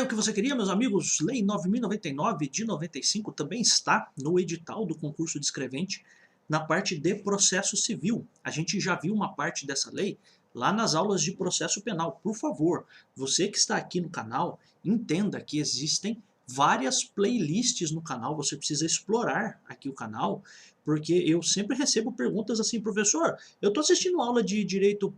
o que você queria, meus amigos? Lei 9.099 de 95 também está no edital do concurso de escrevente na parte de processo civil. A gente já viu uma parte dessa lei lá nas aulas de processo penal. Por favor, você que está aqui no canal, entenda que existem várias playlists no canal, você precisa explorar aqui o canal, porque eu sempre recebo perguntas assim, professor, eu estou assistindo aula de direito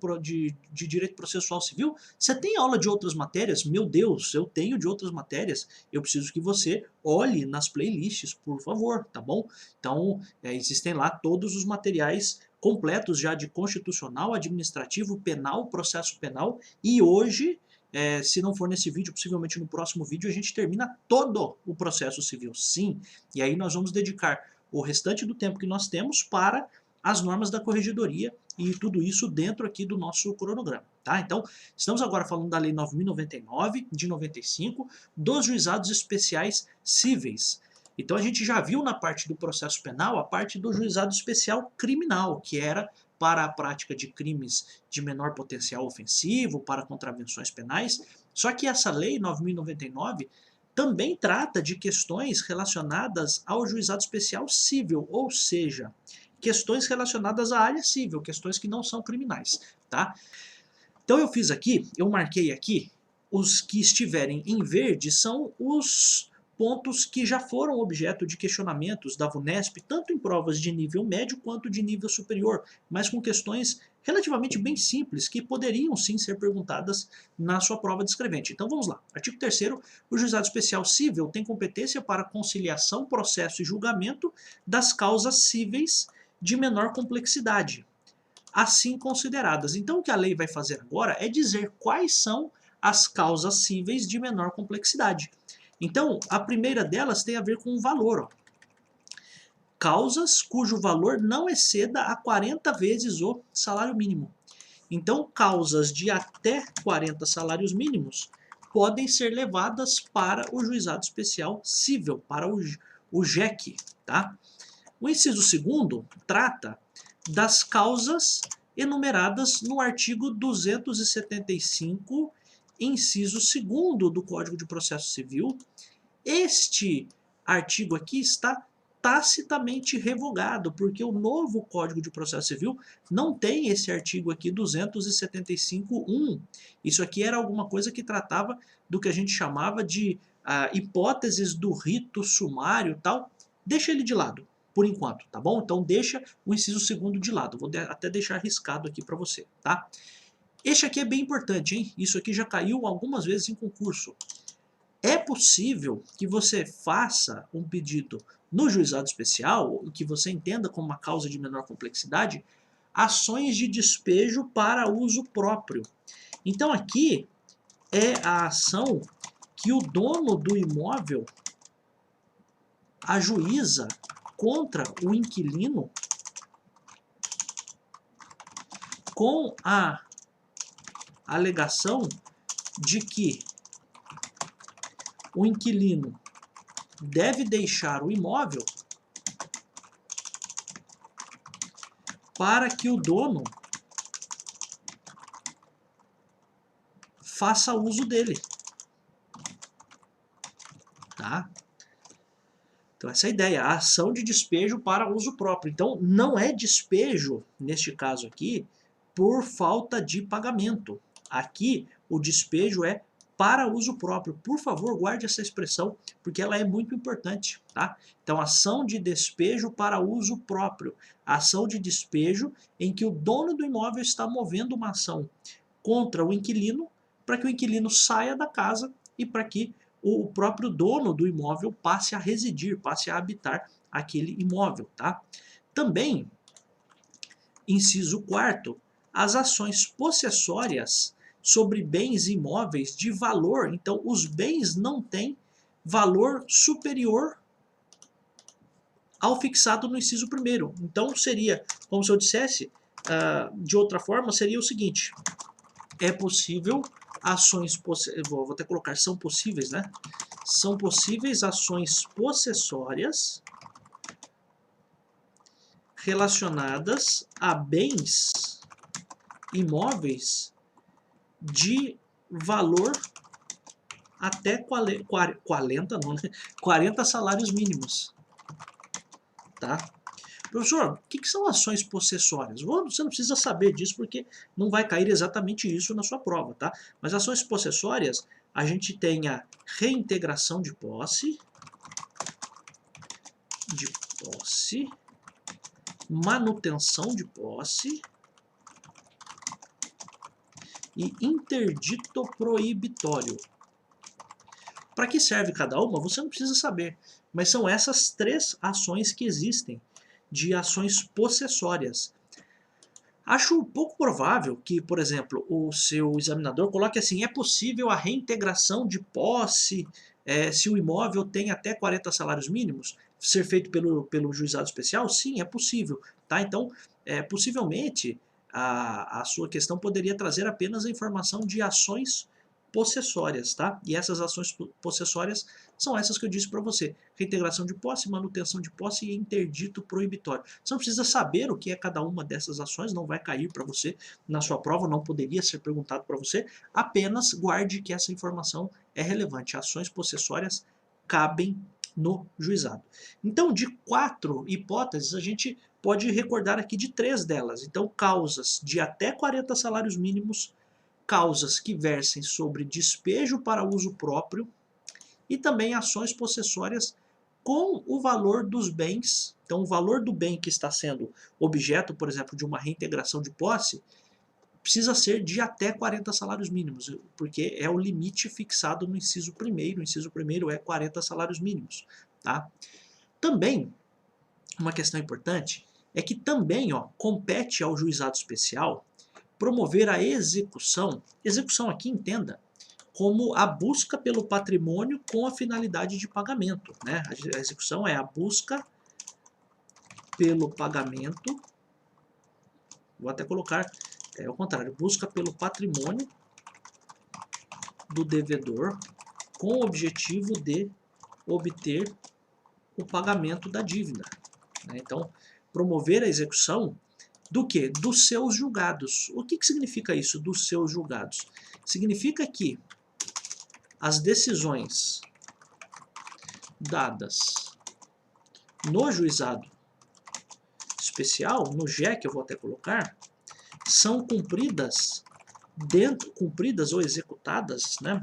processual civil, você tem aula de outras matérias? Meu Deus, eu tenho de outras matérias, eu preciso que você olhe nas playlists, por favor, tá bom? Então, existem lá todos os materiais completos já de constitucional, administrativo, penal, processo penal, e hoje, se não for nesse vídeo, possivelmente no próximo vídeo, a gente termina todo o processo civil, sim, e aí nós vamos dedicar o restante do tempo que nós temos para as normas da corregedoria e tudo isso dentro aqui do nosso cronograma, tá? Então, estamos agora falando da Lei 9.099 de 95, dos juizados especiais cíveis. Então a gente já viu na parte do processo penal a parte do juizado especial criminal, que era para a prática de crimes de menor potencial ofensivo, para contravenções penais. Só que essa Lei 9.099 também trata de questões relacionadas ao juizado especial civil, ou seja, questões relacionadas à área civil, questões que não são criminais, tá? Então eu marquei aqui, os que estiverem em verde são os pontos que já foram objeto de questionamentos da VUNESP, tanto em provas de nível médio quanto de nível superior, mas com questões relativamente bem simples, que poderiam sim ser perguntadas na sua prova de escrevente. Então vamos lá. Artigo 3º, o juizado especial cível tem competência para conciliação, processo e julgamento das causas cíveis de menor complexidade, assim consideradas. Então o que a lei vai fazer agora é dizer quais são as causas cíveis de menor complexidade. Então, a primeira delas tem a ver com o valor. Ó. Causas cujo valor não exceda a 40 vezes o salário mínimo. Então, causas de até 40 salários mínimos podem ser levadas para o juizado especial cível, para o JEC. Tá? O inciso 2º trata das causas enumeradas no artigo 275, inciso 2º do Código de Processo Civil. Este artigo aqui está tacitamente revogado, porque o novo Código de Processo Civil não tem esse artigo aqui 275.1. Isso aqui era alguma coisa que tratava do que a gente chamava de hipóteses do rito sumário e tal. Deixa ele de lado, por enquanto, tá bom? Então deixa o inciso 2º de lado, vou até deixar riscado aqui para você, tá? Este aqui é bem importante, hein? Isso aqui já caiu algumas vezes em concurso. É possível que você faça um pedido no juizado especial, que você entenda como uma causa de menor complexidade, ações de despejo para uso próprio. Então aqui é a ação que o dono do imóvel ajuiza contra o inquilino com a alegação de que o inquilino deve deixar o imóvel para que o dono faça uso dele. Tá? Então essa é a ideia, a ação de despejo para uso próprio. Então não é despejo, neste caso aqui, por falta de pagamento. Aqui o despejo é para uso próprio. Por favor, guarde essa expressão, porque ela é muito importante. Tá? Então, ação de despejo para uso próprio. Ação de despejo em que o dono do imóvel está movendo uma ação contra o inquilino, para que o inquilino saia da casa e para que o próprio dono do imóvel passe a residir, passe a habitar aquele imóvel. Tá? Também, inciso 4º, as ações possessórias sobre bens imóveis de valor. Então, os bens não têm valor superior ao fixado no inciso 1º. Então, seria, como se eu dissesse, de outra forma, seria o seguinte. É possível ações... Vou até colocar, são possíveis, né? São possíveis ações possessórias relacionadas a bens imóveis de valor até 40, não, né? 40 salários mínimos. Tá? Professor, o que são ações possessórias? Você não precisa saber disso porque não vai cair exatamente isso na sua prova, tá? Mas ações possessórias, a gente tem a reintegração de posse, manutenção de posse e interdito proibitório. Para que serve cada uma, você não precisa saber, mas são essas 3 ações que existem de ações possessórias. Acho pouco provável que, por exemplo, o seu examinador coloque assim: é possível a reintegração de posse se o imóvel tem até 40 salários mínimos, ser feito pelo juizado especial? Sim, é possível. Tá? Então, possivelmente, a sua questão poderia trazer apenas a informação de ações possessórias, tá? E essas ações possessórias são essas que eu disse para você: reintegração de posse, manutenção de posse e interdito proibitório. Você não precisa saber o que é cada uma dessas ações, não vai cair para você na sua prova, não poderia ser perguntado para você, apenas guarde que essa informação é relevante. Ações possessórias cabem no juizado. Então, de 4 hipóteses, a gente pode recordar aqui de 3 delas. Então, causas de até 40 salários mínimos, causas que versem sobre despejo para uso próprio e também ações possessórias com o valor dos bens. Então, o valor do bem que está sendo objeto, por exemplo, de uma reintegração de posse, precisa ser de até 40 salários mínimos, porque é o limite fixado no inciso 1º. O inciso 1º é 40 salários mínimos. Tá? Também, uma questão importante é que também compete ao juizado especial promover a execução aqui entenda como a busca pelo patrimônio com a finalidade de pagamento. Né? A execução é a busca pelo pagamento, vou até colocar ao contrário, busca pelo patrimônio do devedor com o objetivo de obter o pagamento da dívida. Né? Então, promover a execução do quê? Dos seus julgados. O que significa isso, dos seus julgados? Significa que as decisões dadas no juizado especial, no JEC, eu vou até colocar, são cumpridas ou executadas, né?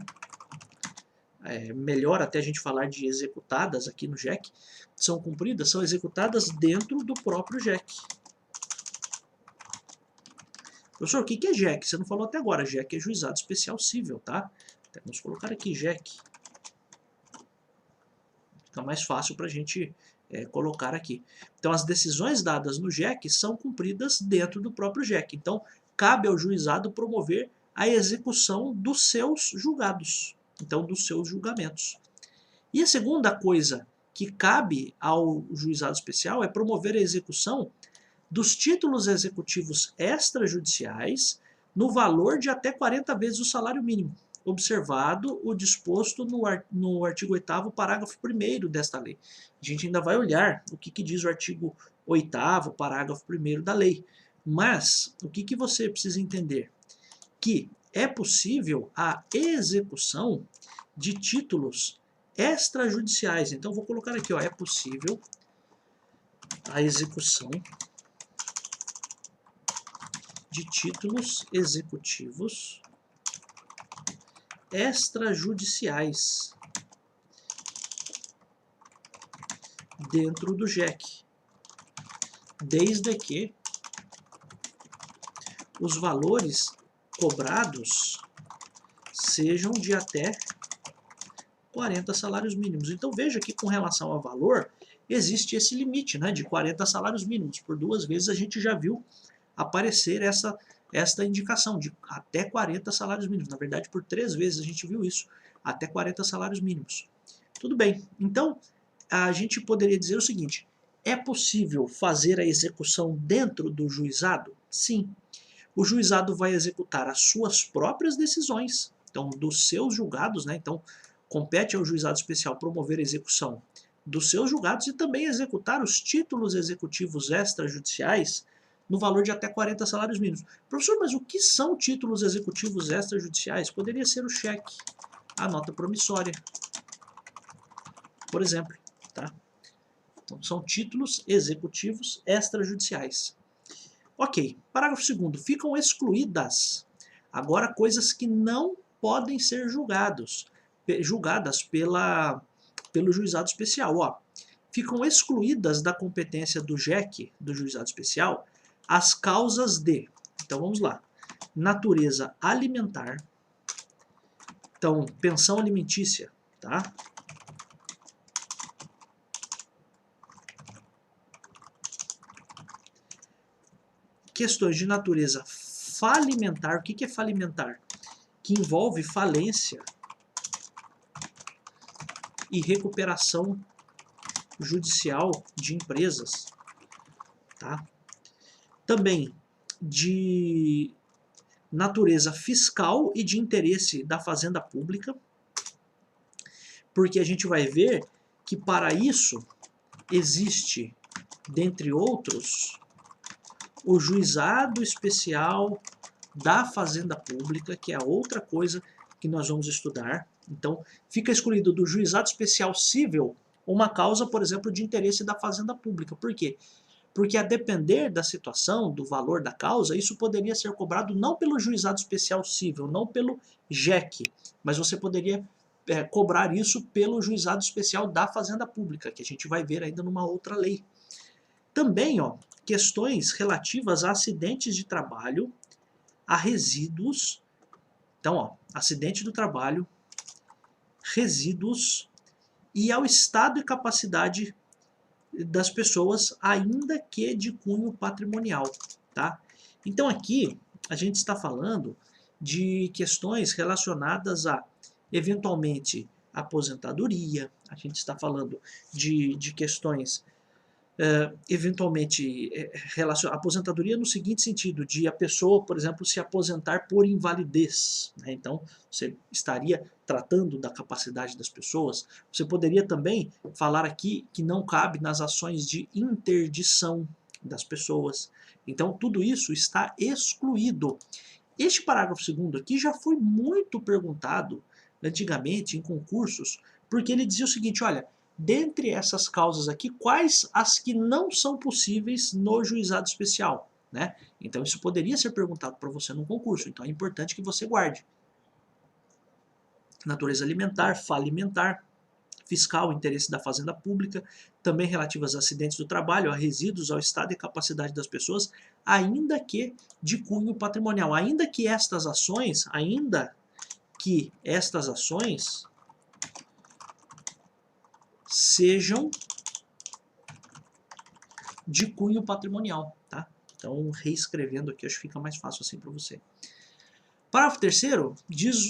Melhor até a gente falar de executadas aqui no JEC, são executadas dentro do próprio JEC. Professor, o que é JEC? Você não falou até agora. JEC é Juizado Especial Cível, tá? Vamos colocar aqui JEC. Fica mais fácil para a gente colocar aqui. Então, as decisões dadas no JEC são cumpridas dentro do próprio JEC. Então, cabe ao juizado promover a execução dos seus julgados. Então, dos seus julgamentos. E a segunda coisa que cabe ao juizado especial é promover a execução dos títulos executivos extrajudiciais no valor de até 40 vezes o salário mínimo, observado o disposto no artigo 8º, parágrafo 1º desta lei. A gente ainda vai olhar o que diz o artigo 8º, parágrafo 1º da lei. Mas, o que você precisa entender? Que é possível a execução de títulos extrajudiciais. Então, vou colocar aqui, é possível a execução de títulos executivos extrajudiciais dentro do JEC, desde que os valores cobrados sejam de até 40 salários mínimos. Então veja que com relação ao valor, existe esse limite, né, de 40 salários mínimos. Por 2 vezes a gente já viu aparecer esta indicação de até 40 salários mínimos. Na verdade, por 3 vezes a gente viu isso, até 40 salários mínimos. Tudo bem, então a gente poderia dizer o seguinte: é possível fazer a execução dentro do juizado? Sim. O juizado vai executar as suas próprias decisões, então dos seus julgados, né? Então compete ao juizado especial promover a execução dos seus julgados e também executar os títulos executivos extrajudiciais no valor de até 40 salários mínimos. Professor, mas o que são títulos executivos extrajudiciais? Poderia ser o cheque, a nota promissória, por exemplo, tá? Então, são títulos executivos extrajudiciais. Ok, parágrafo 2º. Ficam excluídas agora coisas que não podem ser julgadas pelo juizado especial. Ó, ficam excluídas da competência do JEC, do juizado especial, as causas de, então vamos lá, natureza alimentar, então pensão alimentícia, tá? Questões de natureza falimentar. O que é falimentar? Que envolve falência e recuperação judicial de empresas, tá? Também de natureza fiscal e de interesse da fazenda pública, porque a gente vai ver que para isso existe, dentre outros, o juizado especial da fazenda pública, que é outra coisa que nós vamos estudar. Então, fica excluído do juizado especial cível uma causa, por exemplo, de interesse da fazenda pública. Por quê? Porque a depender da situação, do valor da causa, isso poderia ser cobrado não pelo juizado especial cível, não pelo JEC, mas você poderia cobrar isso pelo juizado especial da fazenda pública, que a gente vai ver ainda numa outra lei. Também, ó, questões relativas a acidentes de trabalho, a resíduos. Então, ó, acidente do trabalho, resíduos e ao estado e capacidade das pessoas, ainda que de cunho patrimonial, tá? Então aqui a gente está falando de questões relacionadas a, eventualmente, aposentadoria, a gente está falando de questões eventualmente aposentadoria no seguinte sentido, de a pessoa, por exemplo, se aposentar por invalidez, né? Então você estaria tratando da capacidade das pessoas. Você poderia também falar aqui que não cabe nas ações de interdição das pessoas. Então tudo isso está excluído. Este parágrafo 2º aqui já foi muito perguntado antigamente em concursos, porque ele dizia o seguinte, olha, dentre essas causas aqui, quais as que não são possíveis no juizado especial, né? Então isso poderia ser perguntado para você no concurso, então é importante que você guarde. Natureza alimentar, falimentar, fiscal, interesse da fazenda pública, também relativas a acidentes do trabalho, a resíduos, ao estado e capacidade das pessoas, ainda que de cunho patrimonial. Ainda que estas ações sejam de cunho patrimonial, tá? Então, reescrevendo aqui, acho que fica mais fácil assim para você. Parágrafo 3º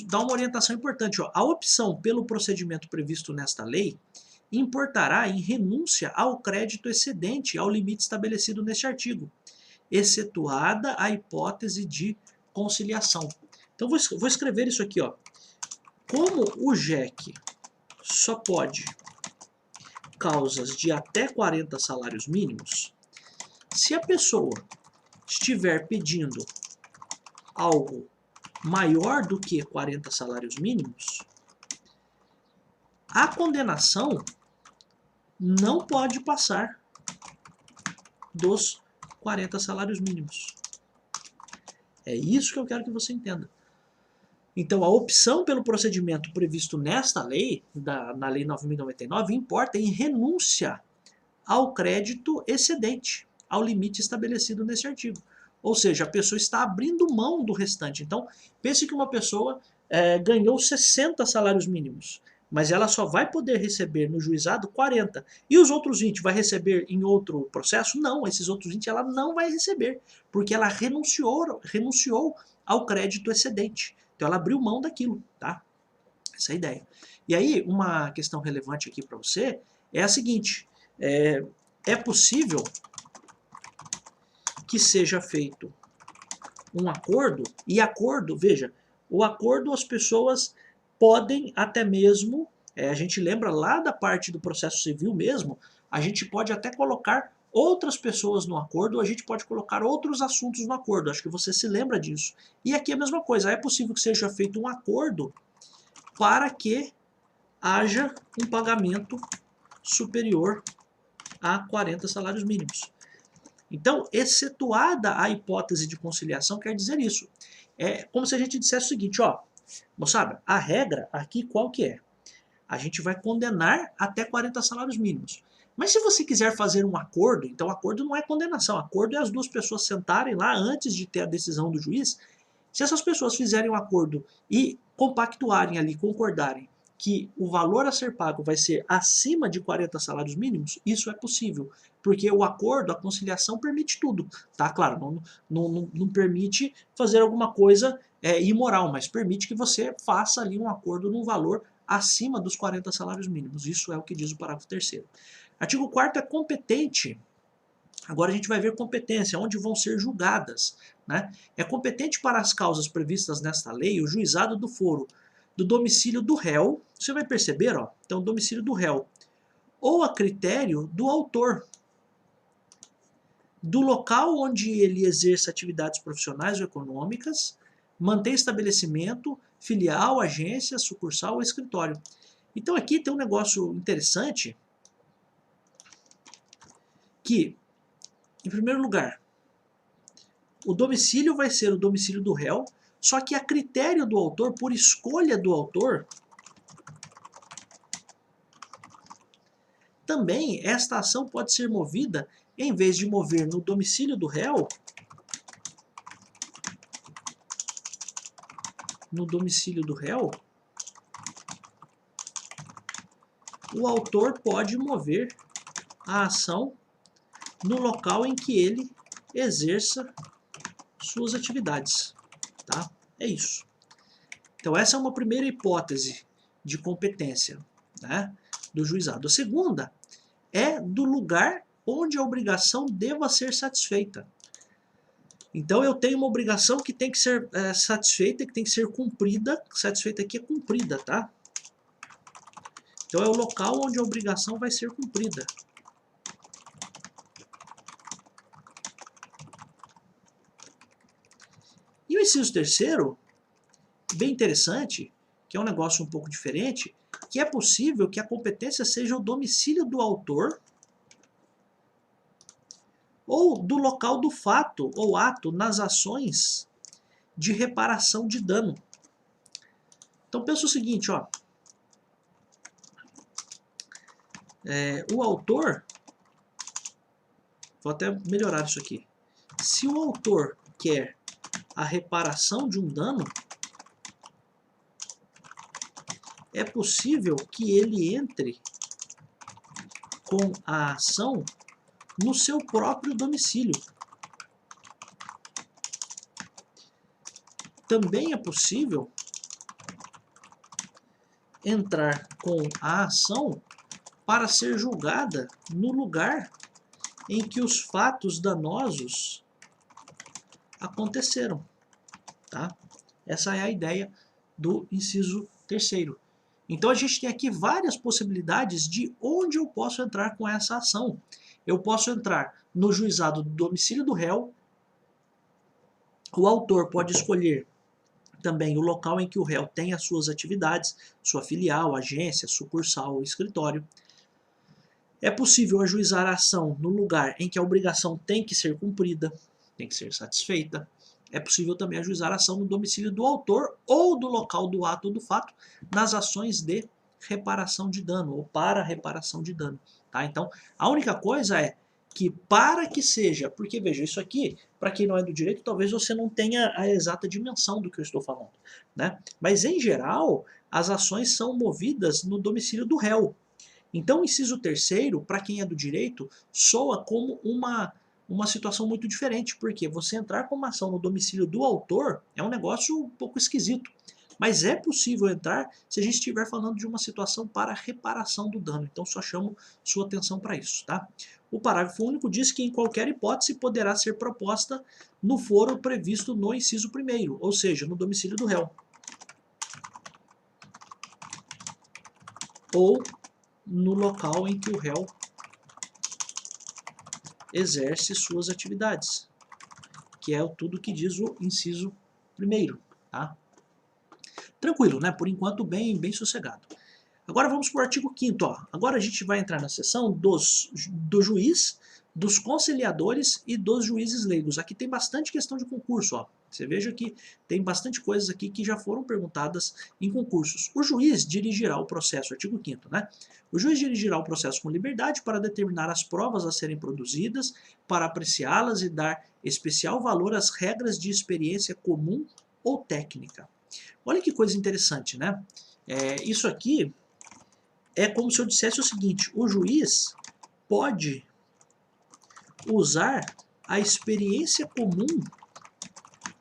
dá uma orientação importante. Ó. A opção pelo procedimento previsto nesta lei importará em renúncia ao crédito excedente ao limite estabelecido neste artigo, excetuada a hipótese de conciliação. Então, vou escrever isso aqui. Ó. Como o JEC só pode causas de até 40 salários mínimos, se a pessoa estiver pedindo algo maior do que 40 salários mínimos, a condenação não pode passar dos 40 salários mínimos. É isso que eu quero que você entenda. Então, a opção pelo procedimento previsto nesta lei, na Lei 9.099, importa em renúncia ao crédito excedente, ao limite estabelecido nesse artigo. Ou seja, a pessoa está abrindo mão do restante. Então, pense que uma pessoa ganhou 60 salários mínimos, mas ela só vai poder receber no juizado 40. E os outros 20 vai receber em outro processo? Não, esses outros 20 ela não vai receber, porque ela renunciou ao crédito excedente. Então ela abriu mão daquilo, tá? Essa é a ideia. E aí, uma questão relevante aqui para você é a seguinte, é possível que seja feito um acordo, e acordo, veja, o acordo as pessoas podem até mesmo, a gente lembra lá da parte do processo civil mesmo, a gente pode até colocar outras pessoas no acordo, ou a gente pode colocar outros assuntos no acordo, acho que você se lembra disso. E aqui é a mesma coisa, é possível que seja feito um acordo para que haja um pagamento superior a 40 salários mínimos. Então, excetuada a hipótese de conciliação, quer dizer isso. É como se a gente dissesse o seguinte, ó, moçada, a regra aqui qual que é? A gente vai condenar até 40 salários mínimos. Mas se você quiser fazer um acordo, então acordo não é condenação, acordo é as duas pessoas sentarem lá antes de ter a decisão do juiz. Se essas pessoas fizerem um acordo e compactuarem ali, concordarem que o valor a ser pago vai ser acima de 40 salários mínimos, isso é possível, porque o acordo, a conciliação permite tudo, tá? Claro, não permite fazer alguma coisa imoral, mas permite que você faça ali um acordo num valor acima dos 40 salários mínimos. Isso é o que diz o parágrafo 3º. Artigo 4º é competente. Agora a gente vai ver competência, onde vão ser julgadas. Né? É competente para as causas previstas nesta lei o juizado do foro do domicílio do réu. Você vai perceber, ó, então, domicílio do réu, ou a critério do autor, do local onde ele exerce atividades profissionais ou econômicas, mantém estabelecimento, filial, agência, sucursal ou escritório. Então aqui tem um negócio interessante que, em primeiro lugar, o domicílio vai ser o domicílio do réu, só que a critério do autor, por escolha do autor, também esta ação pode ser movida, em vez de mover no domicílio do réu, o autor pode mover a ação no local em que ele exerça suas atividades. Tá? É isso. Então essa é uma primeira hipótese de competência, né, do juizado. A segunda é do lugar onde a obrigação deva ser satisfeita. Então eu tenho uma obrigação que tem que ser satisfeita, que tem que ser cumprida. Satisfeita aqui é cumprida, tá? Então é o local onde a obrigação vai ser cumprida. E o inciso 3º, bem interessante, que é um negócio um pouco diferente, que é possível que a competência seja o domicílio do autor ou do local do fato ou ato nas ações de reparação de dano. Então pensa o seguinte, ó, o autor, vou até melhorar isso aqui, se o autor quer a reparação de um dano, é possível que ele entre com a ação no seu próprio domicílio. Também é possível entrar com a ação para ser julgada no lugar em que os fatos danosos aconteceram. Tá? Essa é a ideia do inciso 3º. Então a gente tem aqui várias possibilidades de onde eu posso entrar com essa ação. Eu posso entrar no juizado do domicílio do réu. O autor pode escolher também o local em que o réu tem as suas atividades, sua filial, agência, sucursal ou escritório. É possível ajuizar a ação no lugar em que a obrigação tem que ser cumprida, tem que ser satisfeita. É possível também ajuizar a ação no domicílio do autor ou do local do ato ou do fato nas ações de reparação de dano ou para reparação de dano. Tá? Então, a única coisa é que para que seja, porque veja, isso aqui, para quem não é do direito, talvez você não tenha a exata dimensão do que eu estou falando. Né? Mas, em geral, as ações são movidas no domicílio do réu. Então, o inciso 3º, para quem é do direito, soa como uma situação muito diferente, porque você entrar com uma ação no domicílio do autor é um negócio um pouco esquisito. Mas é possível entrar se a gente estiver falando de uma situação para reparação do dano. Então só chamo sua atenção para isso. Tá? O parágrafo único diz que em qualquer hipótese poderá ser proposta no foro previsto no inciso 1º, ou seja, no domicílio do réu. Ou no local em que o réu exerce suas atividades, que é tudo que diz o inciso 1º. Tá? Tranquilo, né? Por enquanto bem sossegado. Agora vamos para o artigo 5º, ó. Agora a gente vai entrar na seção do juiz, dos conciliadores e dos juízes leigos. Aqui tem bastante questão de concurso, ó. Você veja que tem bastante coisas aqui que já foram perguntadas em concursos. O juiz dirigirá o processo, artigo 5º, né? O juiz dirigirá o processo com liberdade para determinar as provas a serem produzidas, para apreciá-las e dar especial valor às regras de experiência comum ou técnica. Olha que coisa interessante, né? Isso aqui é como se eu dissesse o seguinte: o juiz pode usar a experiência comum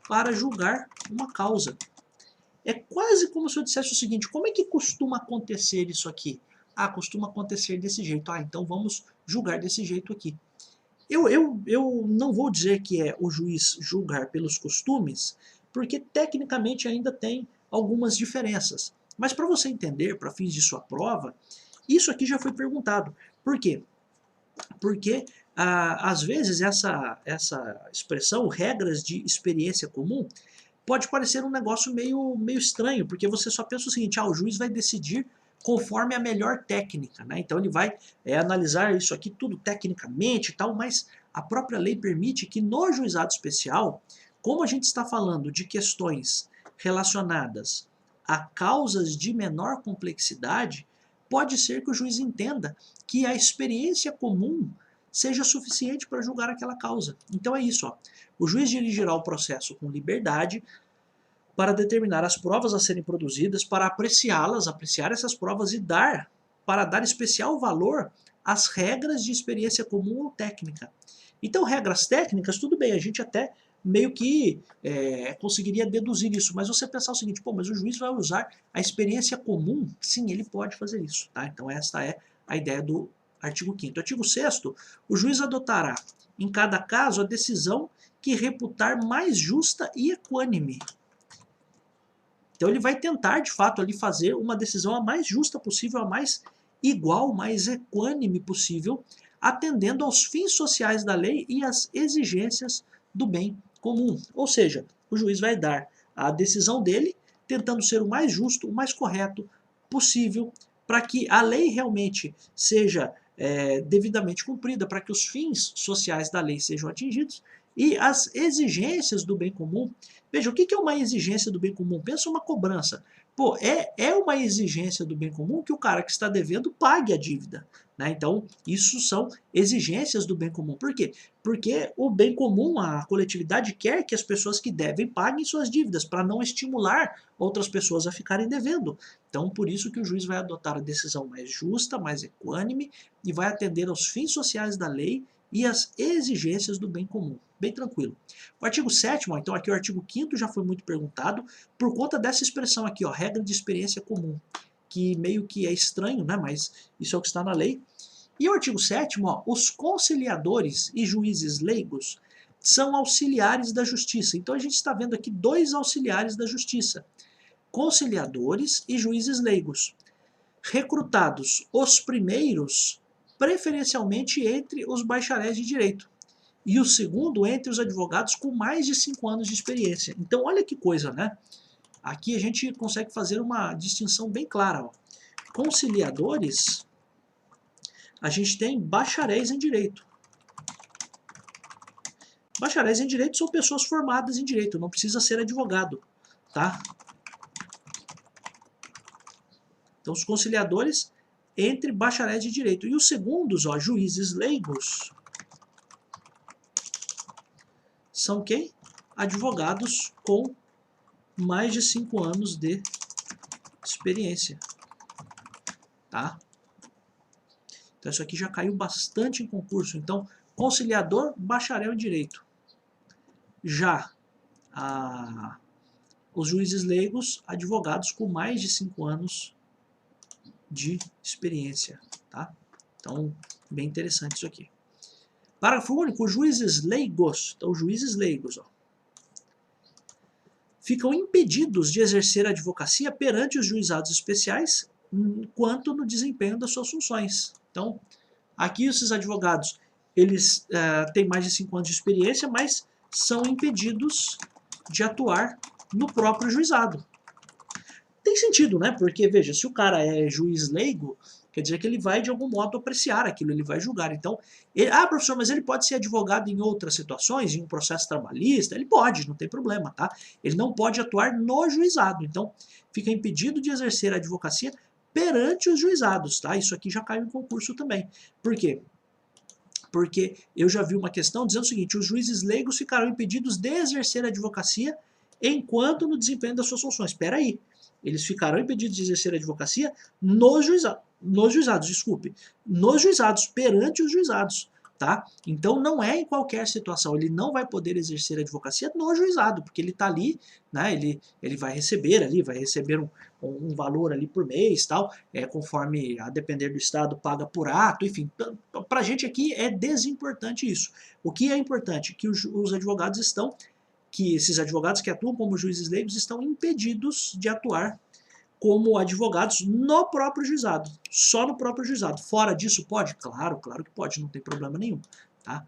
para julgar uma causa. É quase como se eu dissesse o seguinte: como é que costuma acontecer isso aqui? Ah, costuma acontecer desse jeito. Ah, então vamos julgar desse jeito aqui. Eu não vou dizer que é o juiz julgar pelos costumes, porque tecnicamente ainda tem algumas diferenças. Mas para você entender, para fins de sua prova, isso aqui já foi perguntado. Por quê? Porque às vezes essa expressão, regras de experiência comum, pode parecer um negócio meio estranho, porque você só pensa o seguinte: o juiz vai decidir conforme a melhor técnica, né? Então ele vai analisar isso aqui tudo tecnicamente e tal, mas a própria lei permite que no juizado especial, como a gente está falando de questões relacionadas a causas de menor complexidade, pode ser que o juiz entenda que a experiência comum seja suficiente para julgar aquela causa. Então é isso, ó. O juiz dirigirá o processo com liberdade para determinar as provas a serem produzidas, para apreciá-las, apreciar essas provas e para dar especial valor às regras de experiência comum ou técnica. Então, regras técnicas, tudo bem, a gente até meio que conseguiria deduzir isso, mas você pensar o seguinte: pô, mas o juiz vai usar a experiência comum? Sim, ele pode fazer isso, tá? Então essa é a ideia do artigo 5º. Artigo 6º, o juiz adotará, em cada caso, a decisão que reputar mais justa e equânime. Então ele vai tentar, de fato, ali fazer uma decisão a mais justa possível, a mais igual, mais equânime possível, atendendo aos fins sociais da lei e às exigências do bem comum. Ou seja, o juiz vai dar a decisão dele, tentando ser o mais justo, o mais correto possível, para que a lei realmente seja devidamente cumprida, para que os fins sociais da lei sejam atingidos e as exigências do bem comum. Veja, o que é uma exigência do bem comum? Pensa uma cobrança. Pô, é uma exigência do bem comum que o cara que está devendo pague a dívida, né? Então, isso são exigências do bem comum. Por quê? Porque o bem comum, a coletividade, quer que as pessoas que devem paguem suas dívidas, para não estimular outras pessoas a ficarem devendo. Então, por isso que o juiz vai adotar a decisão mais justa, mais equânime, e vai atender aos fins sociais da lei e as exigências do bem comum. Bem tranquilo. O artigo 7º, então aqui o artigo 5º já foi muito perguntado, por conta dessa expressão aqui, ó, regra de experiência comum, que meio que é estranho, né, mas isso é o que está na lei. E o artigo 7º, ó, os conciliadores e juízes leigos são auxiliares da justiça. Então a gente está vendo aqui dois auxiliares da justiça, conciliadores e juízes leigos, recrutados os primeiros preferencialmente entre os bacharéis de direito, e o segundo entre os advogados com mais de 5 anos de experiência. Então olha que coisa, né? Aqui a gente consegue fazer uma distinção bem clara, ó. Conciliadores, a gente tem bacharéis em direito. Bacharéis em direito são pessoas formadas em direito, não precisa ser advogado, tá? Então os conciliadores entre bacharéis de direito. E os segundos, ó, juízes leigos, são quem? Advogados com mais de 5 anos de experiência, tá? Então isso aqui já caiu bastante em concurso. Então, conciliador, bacharel em direito. Já os juízes leigos, advogados com mais de 5 anos de experiência, tá? Então, bem interessante isso aqui. Parágrafo único, os juízes leigos, então os juízes leigos, ó, ficam impedidos de exercer a advocacia perante os juizados especiais quanto no desempenho das suas funções. Então, aqui esses advogados, eles têm mais de 5 anos de experiência, mas são impedidos de atuar no próprio juizado. tem sentido, né? Porque, veja, se o cara é juiz leigo, quer dizer que ele vai, de algum modo, apreciar aquilo, ele vai julgar. Então, professor, mas ele pode ser advogado em outras situações, em um processo trabalhista? Ele pode, não tem problema, tá? Ele não pode atuar no juizado. Então, fica impedido de exercer a advocacia perante os juizados, tá? Isso aqui já cai em concurso também. Por quê? Porque eu já vi uma questão dizendo o seguinte: os juízes leigos ficarão impedidos de exercer a advocacia enquanto no desempenho das suas funções. Espera aí, eles ficarão impedidos de exercer a advocacia nos juizados, desculpe, nos juizados, perante os juizados, tá? Então não é em qualquer situação, ele não vai poder exercer a advocacia no juizado, porque ele está ali, né, ele vai receber ali, vai receber um valor ali por mês, tal, conforme, a depender do estado, paga por ato, enfim. Para a gente aqui é desimportante isso. O que é importante? Que os advogados estão, que esses advogados que atuam como juízes leigos estão impedidos de atuar como advogados no próprio juizado, só no próprio juizado. Fora disso pode? Claro, claro que pode, não tem problema nenhum, tá?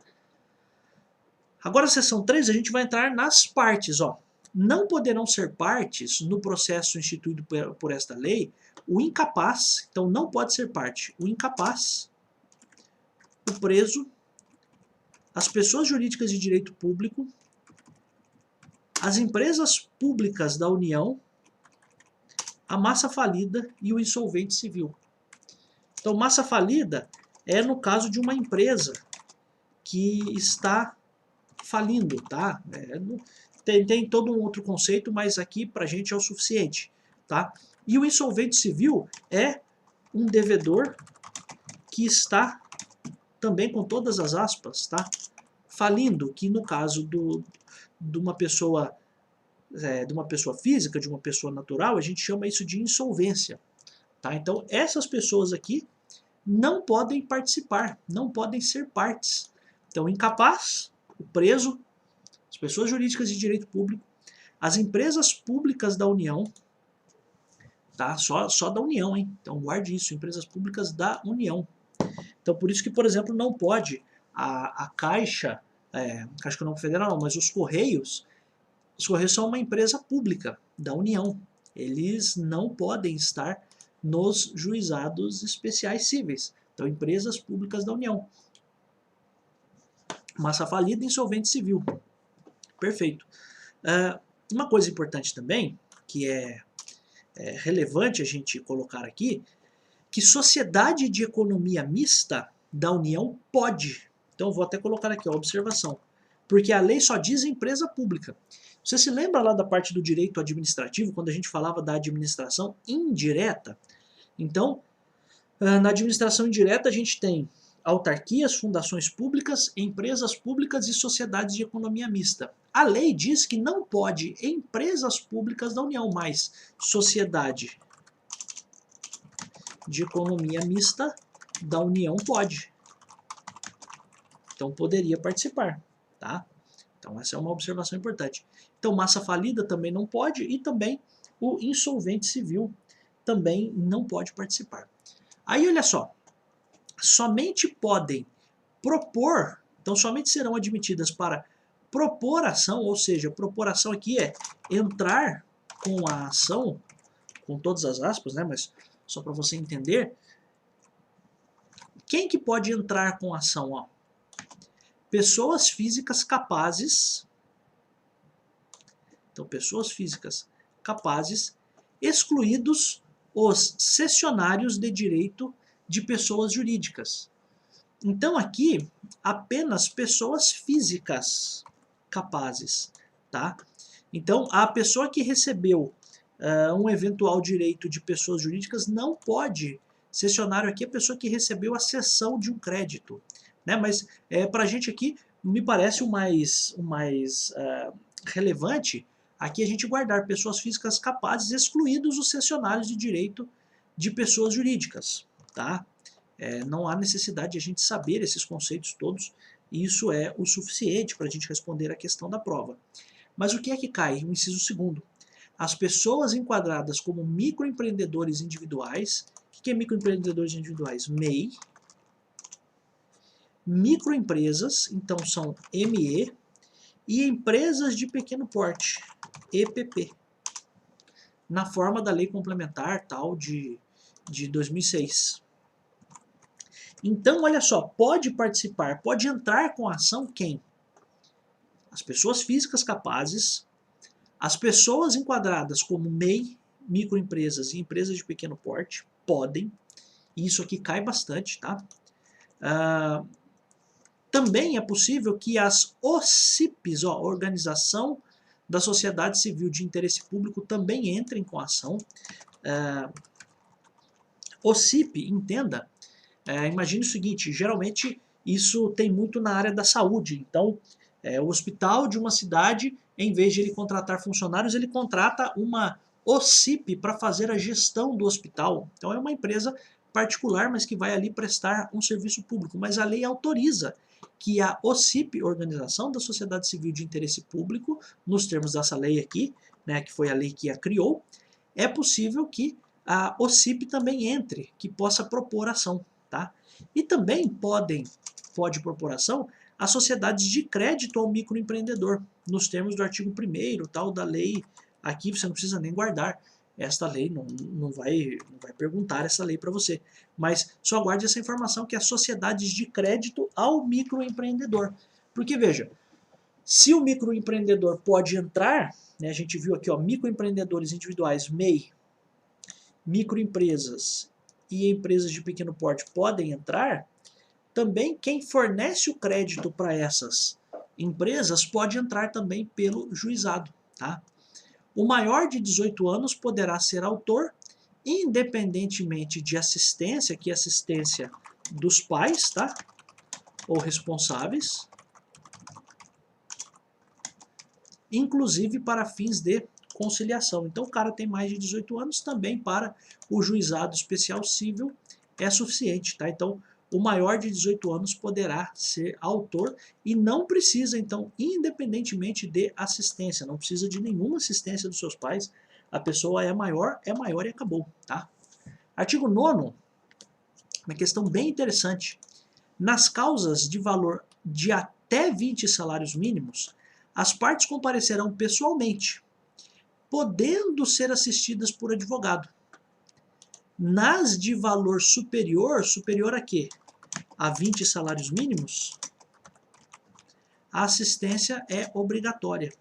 Agora, a seção 3, a gente vai entrar nas partes, ó. Não poderão ser partes no processo instituído por esta lei o incapaz, então não pode ser parte, o incapaz, o preso, as pessoas jurídicas de direito público, as empresas públicas da União, a massa falida e o insolvente civil. Então, massa falida é no caso de uma empresa que está falindo, tá? Tem todo um outro conceito, mas aqui pra gente é o suficiente, tá? E o insolvente civil é um devedor que está, também com todas as aspas, tá? Falindo, que no caso de uma pessoa física, de uma pessoa natural, a gente chama isso de insolvência, tá? Então, essas pessoas aqui não podem participar, não podem ser partes. Então, incapaz, o preso, as pessoas jurídicas de direito público, as empresas públicas da União, tá? Só da União, hein? Então, guarde isso, empresas públicas da União. Então, por isso que, por exemplo, não pode a Caixa, Caixa Econômica Federal, não, mas os Correios são uma empresa pública da União. Eles não podem estar nos juizados especiais cíveis. Então, empresas públicas da União. Massa falida, insolvente civil. Perfeito. Uma coisa importante também, que é relevante a gente colocar aqui, que sociedade de economia mista da União pode. Então, vou até colocar aqui a observação. Porque a lei só diz empresa pública. Você se lembra lá da parte do direito administrativo, quando a gente falava da administração indireta? Então, na administração indireta a gente tem autarquias, fundações públicas, empresas públicas e sociedades de economia mista. A lei diz que não pode empresas públicas da União, mas sociedade de economia mista da União pode. Então poderia participar, tá? Então essa é uma observação importante. Então massa falida também não pode e também o insolvente civil também não pode participar. Aí olha só, somente podem propor, então somente serão admitidas para propor ação, ou seja, propor ação aqui é entrar com a ação, com todas as aspas, né, mas só para você entender, quem que pode entrar com a ação? Ó? Pessoas físicas capazes, então pessoas físicas capazes, excluídos os cessionários de direito de pessoas jurídicas. Então aqui, apenas pessoas físicas capazes, tá? Então a pessoa que recebeu um eventual direito de pessoas jurídicas não pode, cessionário aqui é a pessoa que recebeu a cessão de um crédito, né? Mas para a gente aqui, me parece o mais relevante aqui a gente guardar pessoas físicas capazes, excluídos os cessionários de direito de pessoas jurídicas, tá? Não há necessidade de a gente saber esses conceitos todos, e isso é o suficiente para a gente responder a questão da prova. Mas o que é que cai? O inciso segundo. As pessoas enquadradas como microempreendedores individuais. O que é microempreendedores individuais? MEI. Microempresas, então são ME. E empresas de pequeno porte, EPP. na forma da lei complementar tal de 2006. Então, olha só, pode participar, pode entrar com a ação quem? As pessoas físicas capazes, as pessoas enquadradas como MEI, microempresas e empresas de pequeno porte, podem, e isso aqui cai bastante, tá? Também é possível que as OCIPs, Organização da Sociedade Civil de Interesse Público, também entrem com a ação. OCIP, entenda, imagine o seguinte, geralmente isso tem muito na área da saúde, então o hospital de uma cidade, em vez de ele contratar funcionários, ele contrata uma OCIP para fazer a gestão do hospital. Então é uma empresa particular, mas que vai ali prestar um serviço público, mas a lei autoriza que a OCIP, Organização da Sociedade Civil de Interesse Público, nos termos dessa lei aqui, né, que foi a lei que a criou, é possível que a OCIP também entre, que possa propor ação. Tá? E também pode propor ação as sociedades de crédito ao microempreendedor, nos termos do artigo 1º, tal da lei, aqui você não precisa nem guardar, esta lei não vai perguntar essa lei para você, mas só guarde essa informação que é sociedades de crédito ao microempreendedor. Porque veja, se o microempreendedor pode entrar, né, a gente viu aqui, microempreendedores individuais, MEI, microempresas e empresas de pequeno porte podem entrar, também quem fornece o crédito para essas empresas pode entrar também pelo juizado. Tá? O maior de 18 anos poderá ser autor, independentemente de assistência, que é assistência dos pais, tá? Ou responsáveis, inclusive para fins de conciliação. Então o cara tem mais de 18 anos, também para o juizado especial civil é suficiente, tá? Então o maior de 18 anos poderá ser autor e não precisa, então, independentemente de assistência, não precisa de nenhuma assistência dos seus pais, a pessoa é maior e acabou, tá? Artigo 9º, uma questão bem interessante. Nas causas de valor de até 20 salários mínimos, as partes comparecerão pessoalmente, podendo ser assistidas por advogado. Nas de valor superior a quê? A 20 salários mínimos, a assistência é obrigatória.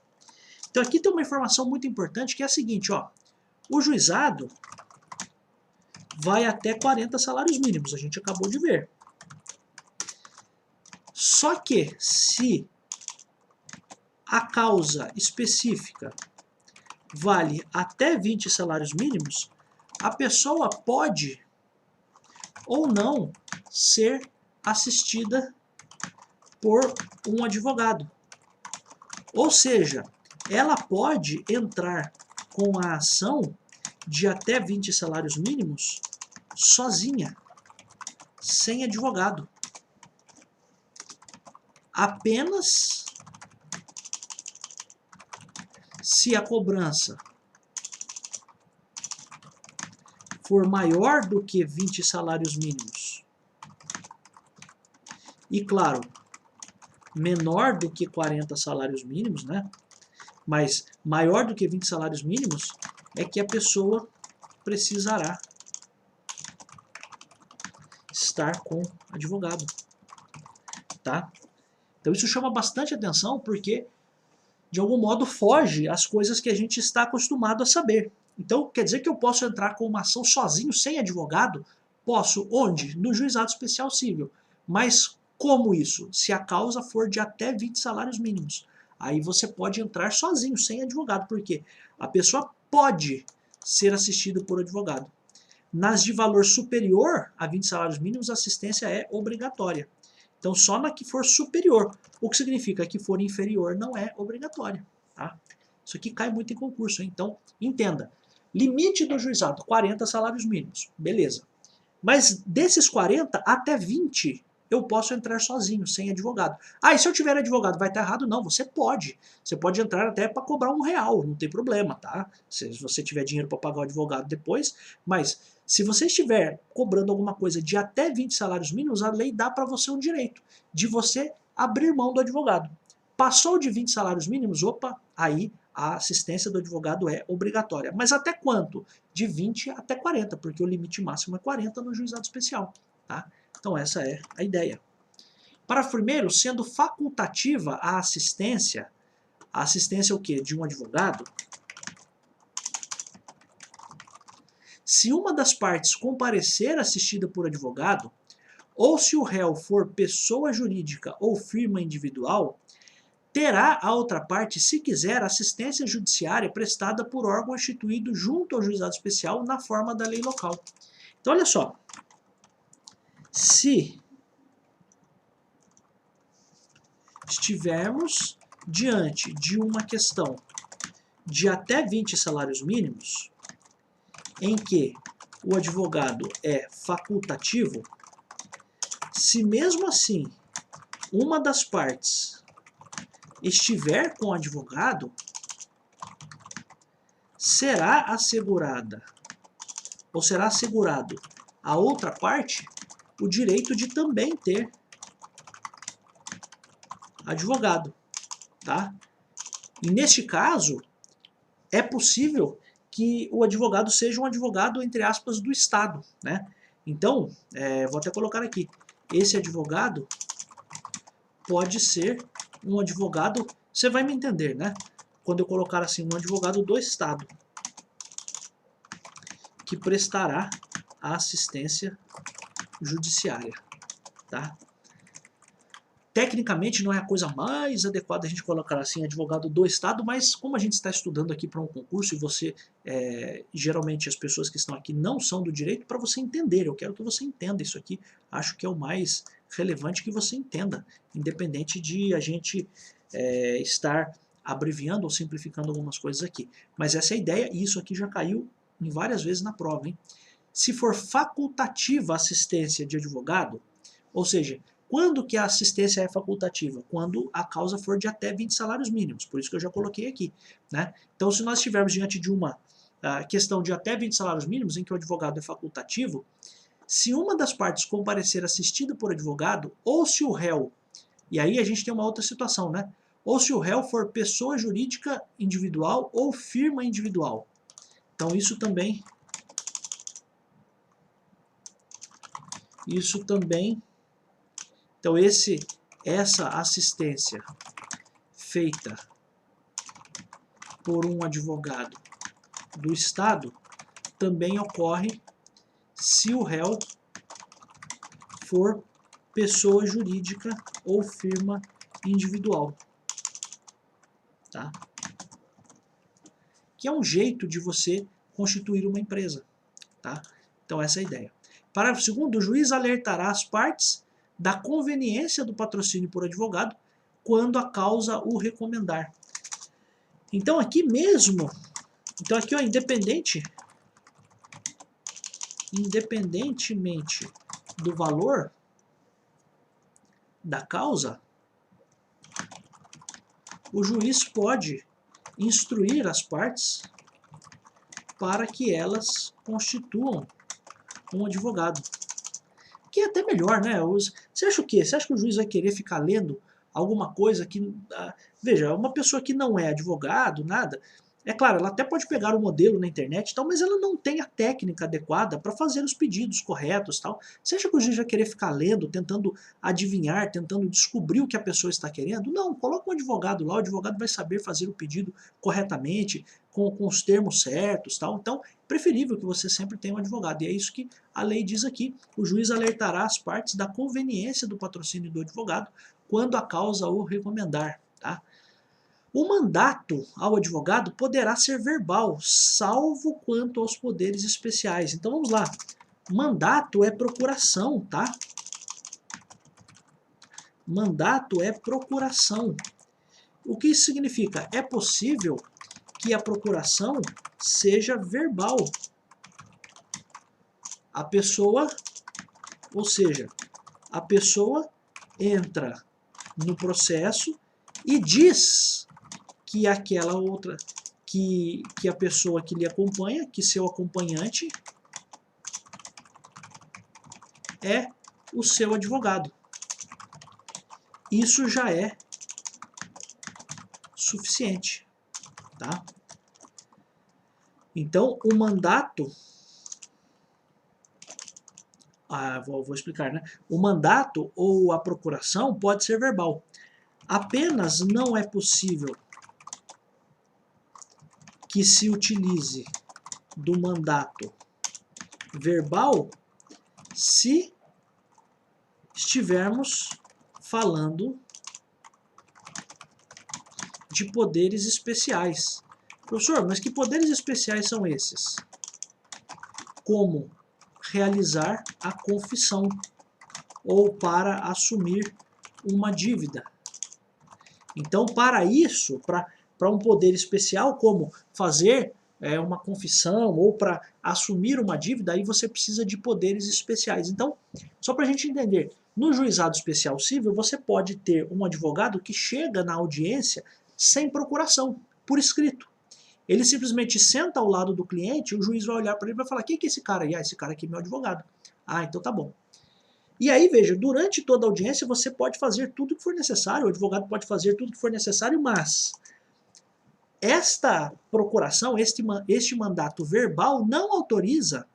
Então aqui tem uma informação muito importante que é a seguinte, o juizado vai até 40 salários mínimos, a gente acabou de ver. Só que se a causa específica vale até 20 salários mínimos, a pessoa pode ou não ser assistida por um advogado. Ou seja, ela pode entrar com a ação de até 20 salários mínimos sozinha, sem advogado. Apenas se a cobrança for maior do que 20 salários mínimos e, claro, menor do que 40 salários mínimos, né? Mas maior do que 20 salários mínimos é que a pessoa precisará estar com advogado, tá? Então isso chama bastante atenção porque, de algum modo, foge às coisas que a gente está acostumado a saber. Então, quer dizer que eu posso entrar com uma ação sozinho, sem advogado? Posso. Onde? No juizado especial civil. Mas como isso? Se a causa for de até 20 salários mínimos. Aí você pode entrar sozinho, sem advogado, porque a pessoa pode ser assistida por advogado. Nas de valor superior a 20 salários mínimos, a assistência é obrigatória. Então, só na que for superior. O que significa que for inferior não é obrigatória. Tá? Isso aqui cai muito em concurso. Hein? Então, entenda. Limite do juizado, 40 salários mínimos. Beleza. Mas desses 40, até 20, eu posso entrar sozinho, sem advogado. Ah, e se eu tiver advogado, vai estar errado? Não, você pode. Você pode entrar até para cobrar R$1, não tem problema, tá? Se você tiver dinheiro para pagar o advogado depois. Mas se você estiver cobrando alguma coisa de até 20 salários mínimos, a lei dá para você um direito de você abrir mão do advogado. Passou de 20 salários mínimos, opa, aí a assistência do advogado é obrigatória. Mas até quanto? De 20 até 40, porque o limite máximo é 40 no juizado especial. Tá? Então essa é a ideia. Parágrafo primeiro, sendo facultativa a assistência o quê? De um advogado, se uma das partes comparecer assistida por advogado, ou se o réu for pessoa jurídica ou firma individual, terá a outra parte, se quiser, assistência judiciária prestada por órgão instituído junto ao juizado especial na forma da lei local. Então, olha só. Se estivermos diante de uma questão de até 20 salários mínimos, em que o advogado é facultativo, se mesmo assim uma das partes estiver com o advogado, será assegurada ou será assegurado à outra parte o direito de também ter advogado, tá? E neste caso, é possível que o advogado seja um advogado, entre aspas, do Estado, né? Então, vou até colocar aqui, esse advogado pode ser um advogado, você vai me entender, né? Quando eu colocar assim, um advogado do Estado, que prestará a assistência judiciária, tá? Tecnicamente não é a coisa mais adequada a gente colocar assim, advogado do Estado, mas como a gente está estudando aqui para um concurso e você, geralmente as pessoas que estão aqui não são do direito, para você entender, eu quero que você entenda isso aqui, acho que é o mais relevante que você entenda, independente de a gente estar abreviando ou simplificando algumas coisas aqui. Mas essa é a ideia e isso aqui já caiu em várias vezes na prova, hein? Se for facultativa a assistência de advogado, ou seja, quando que a assistência é facultativa? Quando a causa for de até 20 salários mínimos, por isso que eu já coloquei aqui, né? Então, se nós estivermos diante de uma questão de até 20 salários mínimos, em que o advogado é facultativo, se uma das partes comparecer assistida por advogado, ou se o réu, e aí a gente tem uma outra situação, né? Ou se o réu for pessoa jurídica individual ou firma individual. Então, isso também então, essa assistência feita por um advogado do Estado também ocorre se o réu for pessoa jurídica ou firma individual. Tá? Que é um jeito de você constituir uma empresa. Tá? Então, essa é a ideia. Parágrafo 2º, o juiz alertará as partes da conveniência do patrocínio por advogado quando a causa o recomendar. Então aqui mesmo, então aqui ó, independentemente do valor da causa, o juiz pode instruir as partes para que elas constituam um advogado. Que é até melhor, né? Você acha o quê? Você acha que o juiz vai querer ficar lendo alguma coisa que... veja, uma pessoa que não é advogado, nada... É claro, ela até pode pegar o modelo na internet e tal, mas ela não tem a técnica adequada para fazer os pedidos corretos e tal. Você acha que o juiz vai querer ficar lendo, tentando adivinhar, tentando descobrir o que a pessoa está querendo? Não, coloca um advogado lá, o advogado vai saber fazer o pedido corretamente, com os termos certos, tal. Então, preferível que você sempre tenha um advogado. E é isso que a lei diz aqui. O juiz alertará as partes da conveniência do patrocínio do advogado quando a causa o recomendar. Tá? O mandato ao advogado poderá ser verbal, salvo quanto aos poderes especiais. Então vamos lá. Mandato é procuração, tá? Mandato é procuração. O que isso significa? É possível que a procuração seja verbal. A pessoa, ou seja, a pessoa entra no processo e diz que aquela outra, que a pessoa que lhe acompanha, que seu acompanhante é o seu advogado. Isso já é suficiente. tá? Então, o mandato, vou explicar, né? O mandato ou a procuração pode ser verbal. Apenas não é possível que se utilize do mandato verbal se estivermos falando de poderes especiais. Professor, mas que poderes especiais são esses? Como realizar a confissão ou para assumir uma dívida. Então, para isso, para um poder especial, como fazer uma confissão ou para assumir uma dívida, aí você precisa de poderes especiais. Então, só para a gente entender, no juizado especial civil, você pode ter um advogado que chega na audiência sem procuração, por escrito. Ele simplesmente senta ao lado do cliente, o juiz vai olhar para ele e vai falar: quem que é esse cara aí? Ah, esse cara aqui é meu advogado. Ah, então tá bom. E aí, veja, durante toda a audiência você pode fazer tudo que for necessário, o advogado pode fazer tudo que for necessário, mas esta procuração, este mandato verbal não autoriza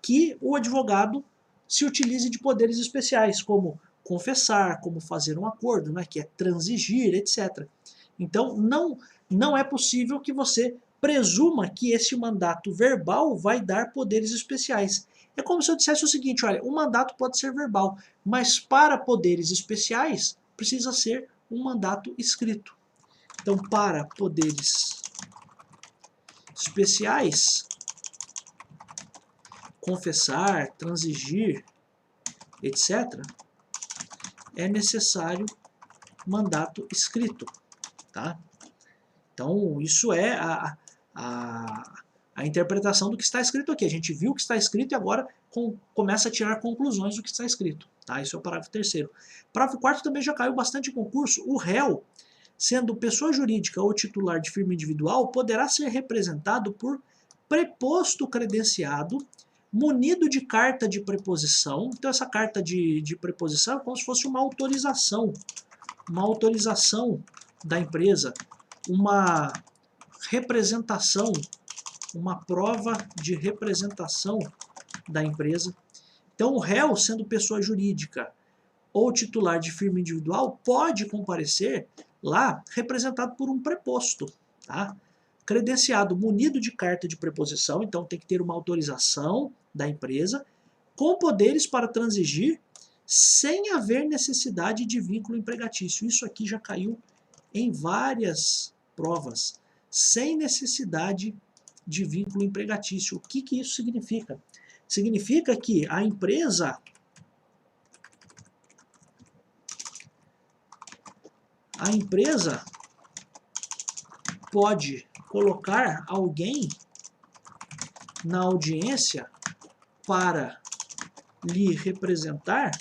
que o advogado se utilize de poderes especiais, como confessar, como fazer um acordo, né, que é transigir, etc. Então, não é possível que você presuma que esse mandato verbal vai dar poderes especiais. É como se eu dissesse o seguinte: olha, o mandato pode ser verbal, mas para poderes especiais precisa ser um mandato escrito. Então, para poderes especiais, confessar, transigir, etc., é necessário mandato escrito, tá? Então, isso é a interpretação do que está escrito aqui. A gente viu o que está escrito e agora começa a tirar conclusões do que está escrito. Tá? Isso é o parágrafo 3º. Parágrafo 4º também já caiu bastante em concurso. O réu, sendo pessoa jurídica ou titular de firma individual, poderá ser representado por preposto credenciado, munido de carta de preposição. Então, essa carta de preposição é como se fosse uma autorização da empresa, uma representação, uma prova de representação da empresa. Então, o réu, sendo pessoa jurídica ou titular de firma individual, pode comparecer lá representado por um preposto, tá? Credenciado, munido de carta de preposição, então tem que ter uma autorização da empresa, com poderes para transigir, sem haver necessidade de vínculo empregatício. Isso aqui já caiu em várias provas, sem necessidade de vínculo empregatício. O que isso significa? Significa que a empresa pode colocar alguém na audiência para lhe representar,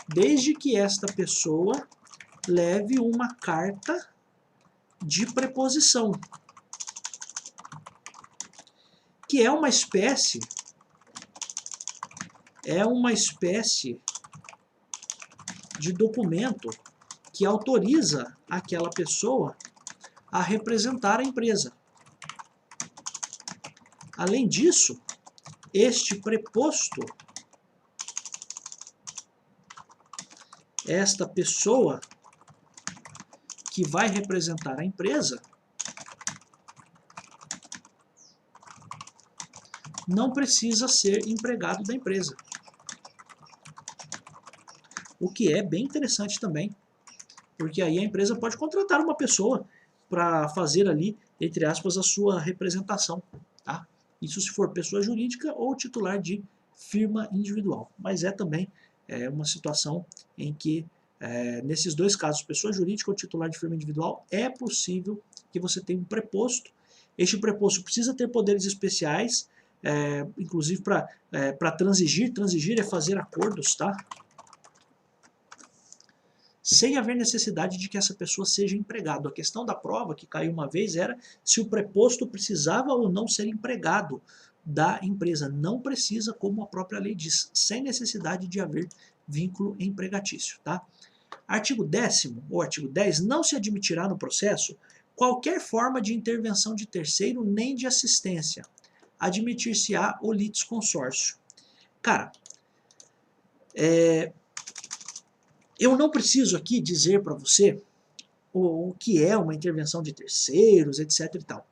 desde que esta pessoa leve uma carta de preposição, que é uma espécie de documento que autoriza aquela pessoa a representar a empresa. Além disso, este preposto, esta pessoa que vai representar a empresa, não precisa ser empregado da empresa. O que é bem interessante também, porque aí a empresa pode contratar uma pessoa para fazer ali, entre aspas, a sua representação, tá? Isso se for pessoa jurídica ou titular de firma individual. Mas é também uma situação em que, nesses dois casos, pessoa jurídica ou titular de firma individual, é possível que você tenha um preposto. Este preposto precisa ter poderes especiais, inclusive para transigir. Transigir é fazer acordos, tá? Sem haver necessidade de que essa pessoa seja empregado. A questão da prova, que caiu uma vez, era se o preposto precisava ou não ser empregado da empresa. Não precisa, como a própria lei diz, sem necessidade de haver vínculo empregatício. Tá? Artigo 10º, ou artigo 10, não se admitirá no processo qualquer forma de intervenção de terceiro nem de assistência. Admitir-se-á o litisconsórcio. Cara, eu não preciso aqui dizer para você o que é uma intervenção de terceiros, etc. e tal.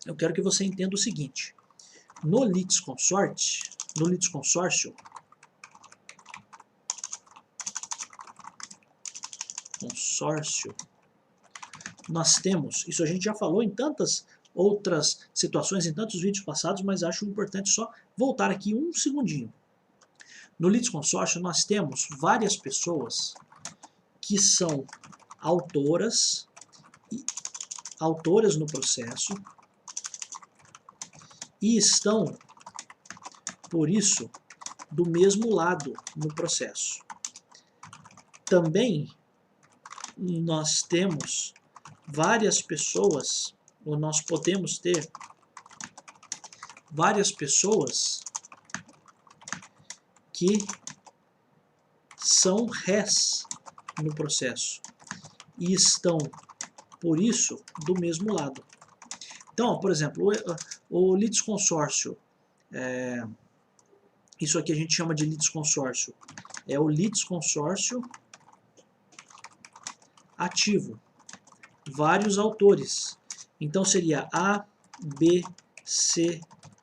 Eu quero que você entenda o seguinte. No litisconsórcio, nós temos, isso a gente já falou em tantas outras situações, em tantos vídeos passados, mas acho importante só voltar aqui um segundinho. No litisconsórcio nós temos várias pessoas que são autoras no processo e estão, por isso, do mesmo lado no processo. Também nós temos várias pessoas, ou nós podemos ter várias pessoas que são réis no processo e estão, por isso, do mesmo lado. Então, por exemplo, o litisconsórcio, isso aqui a gente chama de litisconsórcio, é o litisconsórcio ativo, vários autores. Então seria A, B, C,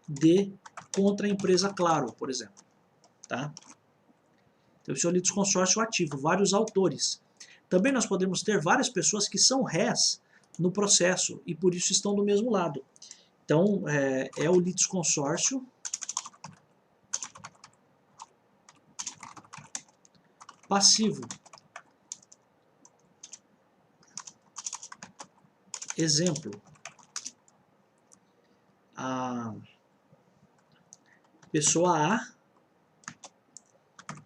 D contra a empresa Claro, por exemplo. Tá? Então isso é o litisconsórcio ativo, vários autores. Também nós podemos ter várias pessoas que são réis no processo e por isso estão do mesmo lado. Então é o litisconsórcio passivo. Exemplo, a pessoa A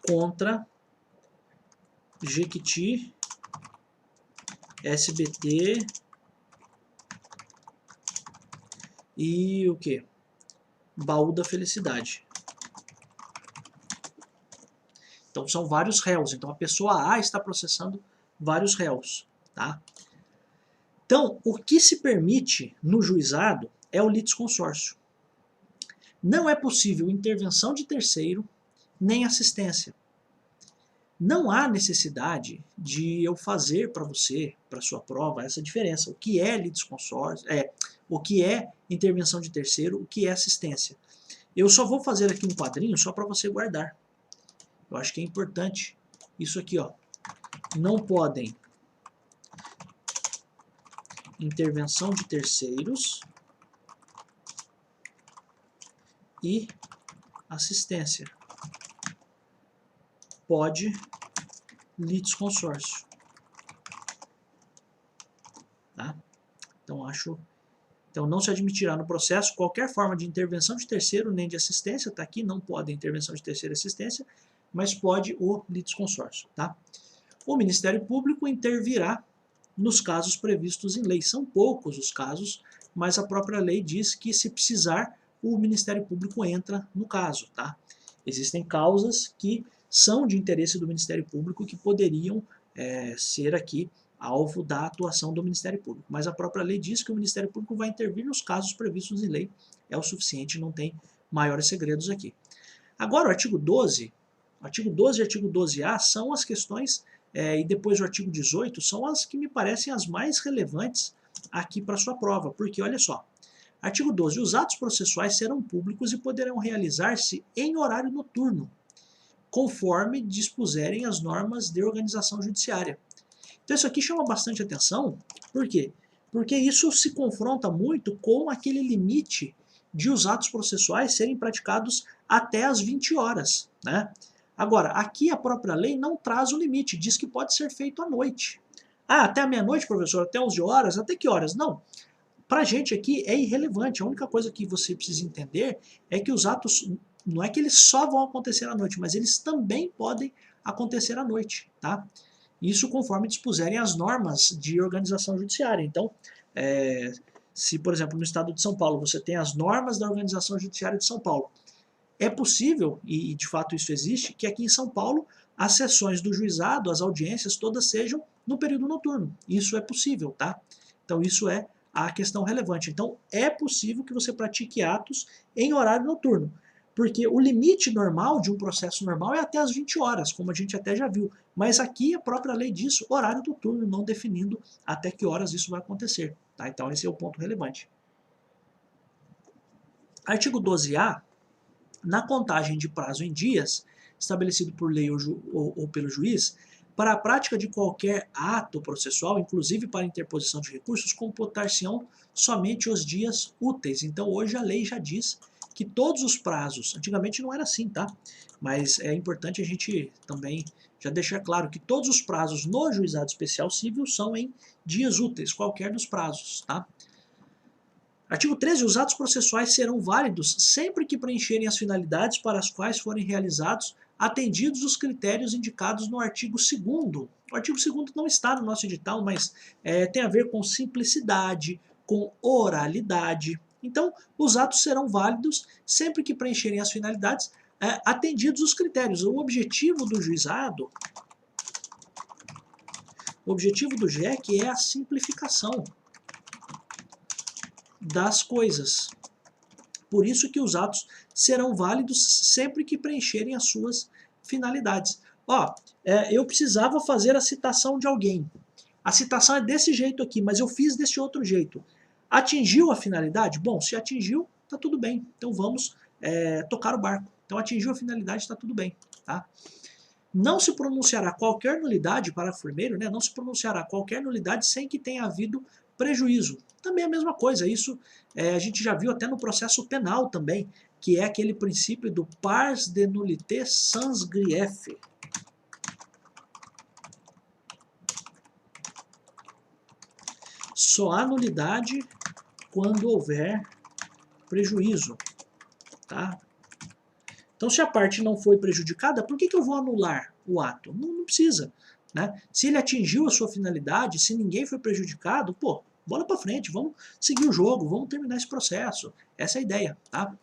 contra Jequiti, SBT e o que? Baú da Felicidade. Então são vários réus. Então a pessoa A está processando vários réus. Tá? Então, o que se permite no juizado é o litisconsórcio. Não é possível intervenção de terceiro nem assistência. Não há necessidade de eu fazer para você, para sua prova, essa diferença. O que é litisconsórcio, o que é intervenção de terceiro, o que é assistência. Eu só vou fazer aqui um quadrinho só para você guardar. Eu acho que é importante isso aqui, ó. Não podem intervenção de terceiros e assistência. Pode litisconsórcio. Tá? Então não se admitirá no processo qualquer forma de intervenção de terceiro nem de assistência. Tá aqui, não pode intervenção de terceira e assistência, mas pode o litisconsórcio. Tá? O Ministério Público intervirá nos casos previstos em lei. São poucos os casos, mas a própria lei diz que, se precisar, o Ministério Público entra no caso. Tá? Existem causas que são de interesse do Ministério Público que poderiam ser aqui alvo da atuação do Ministério Público. Mas a própria lei diz que o Ministério Público vai intervir nos casos previstos em lei. É o suficiente, não tem maiores segredos aqui. Agora, o artigo 12 e artigo 12A são as questões, e depois o artigo 18, são as que me parecem as mais relevantes aqui para a sua prova. Porque, olha só, artigo 12, os atos processuais serão públicos e poderão realizar-se em horário noturno, conforme dispuserem as normas de organização judiciária. Então isso aqui chama bastante atenção, por quê? Porque isso se confronta muito com aquele limite de os atos processuais serem praticados até as 20 horas. Né? Agora, aqui a própria lei não traz o limite, diz que pode ser feito à noite. Ah, até a meia-noite, professor, até 11 horas, até que horas? Não. Para a gente aqui é irrelevante, a única coisa que você precisa entender é que os atos, não é que eles só vão acontecer à noite, mas eles também podem acontecer à noite. Tá? Isso conforme dispuserem as normas de organização judiciária. Então, se, por exemplo, no estado de São Paulo, você tem as normas da organização judiciária de São Paulo, é possível, e de fato isso existe, que aqui em São Paulo as sessões do juizado, as audiências, todas sejam no período noturno. Isso é possível, tá? Então isso é a questão relevante. Então é possível que você pratique atos em horário noturno, porque o limite normal de um processo normal é até as 20 horas, como a gente até já viu. Mas aqui a própria lei diz horário noturno, não definindo até que horas isso vai acontecer. Tá? Então esse é o ponto relevante. Artigo 12A, na contagem de prazo em dias, estabelecido por lei ou pelo juiz, para a prática de qualquer ato processual, inclusive para interposição de recursos, computar-se-ão somente os dias úteis. Então hoje a lei já diz que todos os prazos, antigamente não era assim, tá? Mas é importante a gente também já deixar claro que todos os prazos no juizado especial civil são em dias úteis, qualquer dos prazos, tá? Artigo 13. Os atos processuais serão válidos sempre que preencherem as finalidades para as quais forem realizados, atendidos os critérios indicados no artigo 2º. O artigo 2º não está no nosso edital, mas tem a ver com simplicidade, com oralidade. Então, os atos serão válidos sempre que preencherem as finalidades, atendidos os critérios. O objetivo do juizado, o objetivo do JEC é a simplificação das coisas. Por isso que os atos serão válidos sempre que preencherem as suas finalidades. Eu precisava fazer a citação de alguém. A citação é desse jeito aqui, mas eu fiz desse outro jeito. Atingiu a finalidade? Bom, se atingiu, está tudo bem. Então vamos tocar o barco. Então atingiu a finalidade, está tudo bem. Tá? Não se pronunciará qualquer nulidade, parágrafo 1º, né? Não se pronunciará qualquer nulidade sem que tenha havido prejuízo. Também é a mesma coisa, isso a gente já viu até no processo penal também, que é aquele princípio do pars de nullité sans grief. Só há nulidade quando houver prejuízo. Tá? Então, se a parte não foi prejudicada, por que eu vou anular o ato? Não precisa. Né? Se ele atingiu a sua finalidade, se ninguém foi prejudicado, bola para frente, vamos seguir o jogo, vamos terminar esse processo. Essa é a ideia. Tá?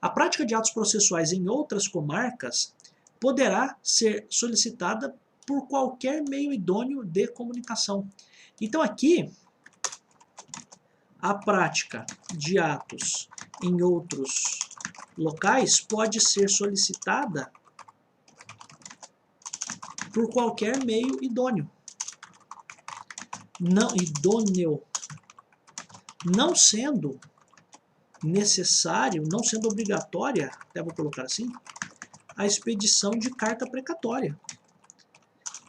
A prática de atos processuais em outras comarcas poderá ser solicitada por qualquer meio idôneo de comunicação. Então aqui, a prática de atos em outros locais pode ser solicitada por qualquer meio idôneo. Não sendo necessário, não sendo obrigatória, até vou colocar assim, a expedição de carta precatória.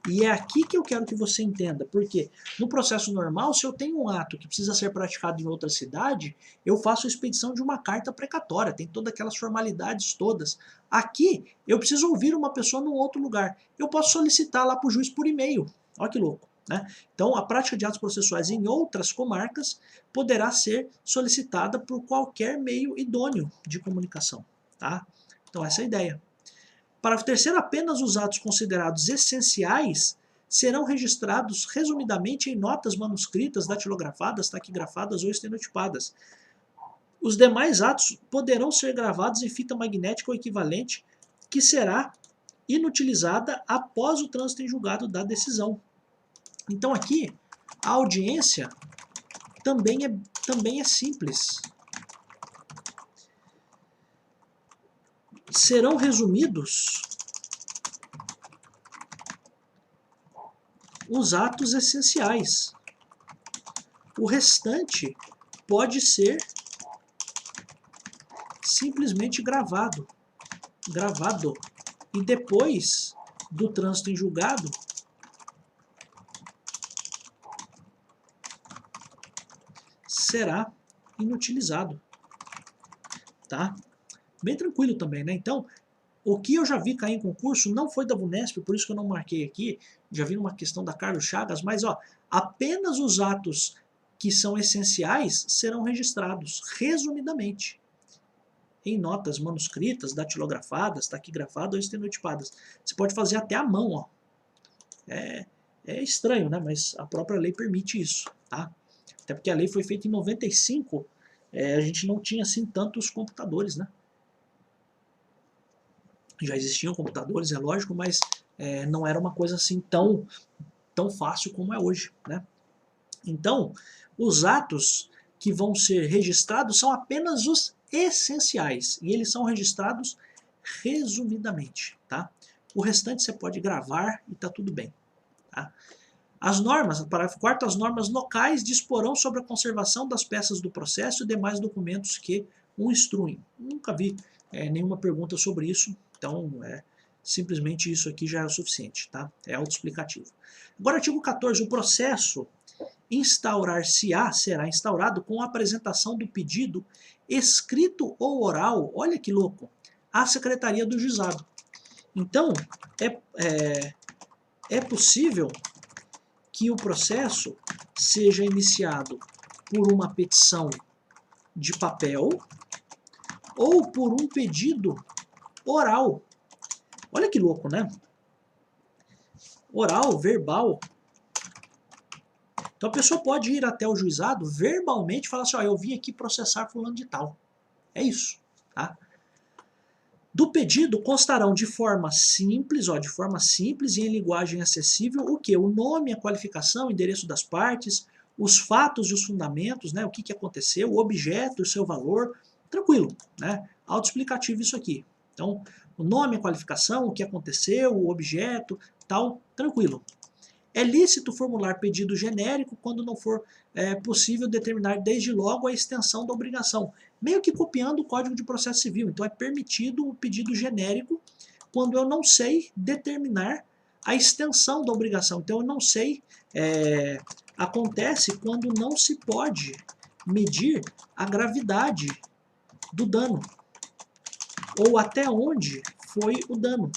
E é aqui que eu quero que você entenda, porque no processo normal, se eu tenho um ato que precisa ser praticado em outra cidade, eu faço a expedição de uma carta precatória, tem todas aquelas formalidades todas. Aqui, eu preciso ouvir uma pessoa num outro lugar. Eu posso solicitar lá para o juiz por e-mail. Olha que louco. Né? Então, a prática de atos processuais em outras comarcas poderá ser solicitada por qualquer meio idôneo de comunicação. Tá? Então, essa é a ideia. Parágrafo 3º, apenas os atos considerados essenciais serão registrados resumidamente em notas manuscritas, datilografadas, taquigrafadas ou estenotipadas. Os demais atos poderão ser gravados em fita magnética ou equivalente, que será inutilizada após o trânsito em julgado da decisão. Então aqui, a audiência também é simples. Serão resumidos os atos essenciais. O restante pode ser simplesmente gravado. E depois do trânsito em julgado, será inutilizado. Tá? Bem tranquilo também, né? Então, o que eu já vi cair em concurso não foi da VUNESP, por isso que eu não marquei aqui, já vi numa questão da Carlos Chagas, mas apenas os atos que são essenciais serão registrados, resumidamente, em notas manuscritas, datilografadas, taquigrafadas ou estenotipadas. Você pode fazer até à mão. É estranho, né? Mas a própria lei permite isso. Tá? Até porque a lei foi feita em 95, a gente não tinha assim tantos computadores, né? Já existiam computadores, é lógico, mas não era uma coisa assim tão fácil como é hoje, né? Então, os atos que vão ser registrados são apenas os essenciais, e eles são registrados resumidamente, tá? O restante você pode gravar e tá tudo bem, tá? As normas, no parágrafo 4º, as normas locais disporão sobre a conservação das peças do processo e demais documentos que o instruem. Nunca vi nenhuma pergunta sobre isso, então simplesmente isso aqui já é o suficiente, tá? É autoexplicativo. Agora, artigo 14, o processo instaurar-se-á, será instaurado com a apresentação do pedido escrito ou oral, olha que louco, à Secretaria do Juizado. Então, é possível que o processo seja iniciado por uma petição de papel ou por um pedido oral. Olha que louco, né? Oral, verbal. Então a pessoa pode ir até o juizado verbalmente e falar assim, ó, eu vim aqui processar fulano de tal. É isso, tá? Do pedido constarão de forma simples e em linguagem acessível, o que? O nome, a qualificação, o endereço das partes, os fatos e os fundamentos, né? O que aconteceu, o objeto, o seu valor, tranquilo, né? Autoexplicativo isso aqui. Então, o nome, a qualificação, o que aconteceu, o objeto, tal, tranquilo. É lícito formular pedido genérico quando não for possível determinar desde logo a extensão da obrigação, meio que copiando o Código de Processo Civil. Então é permitido o pedido genérico quando eu não sei determinar a extensão da obrigação. Então eu não sei, acontece quando não se pode medir a gravidade do dano, ou até onde foi o dano.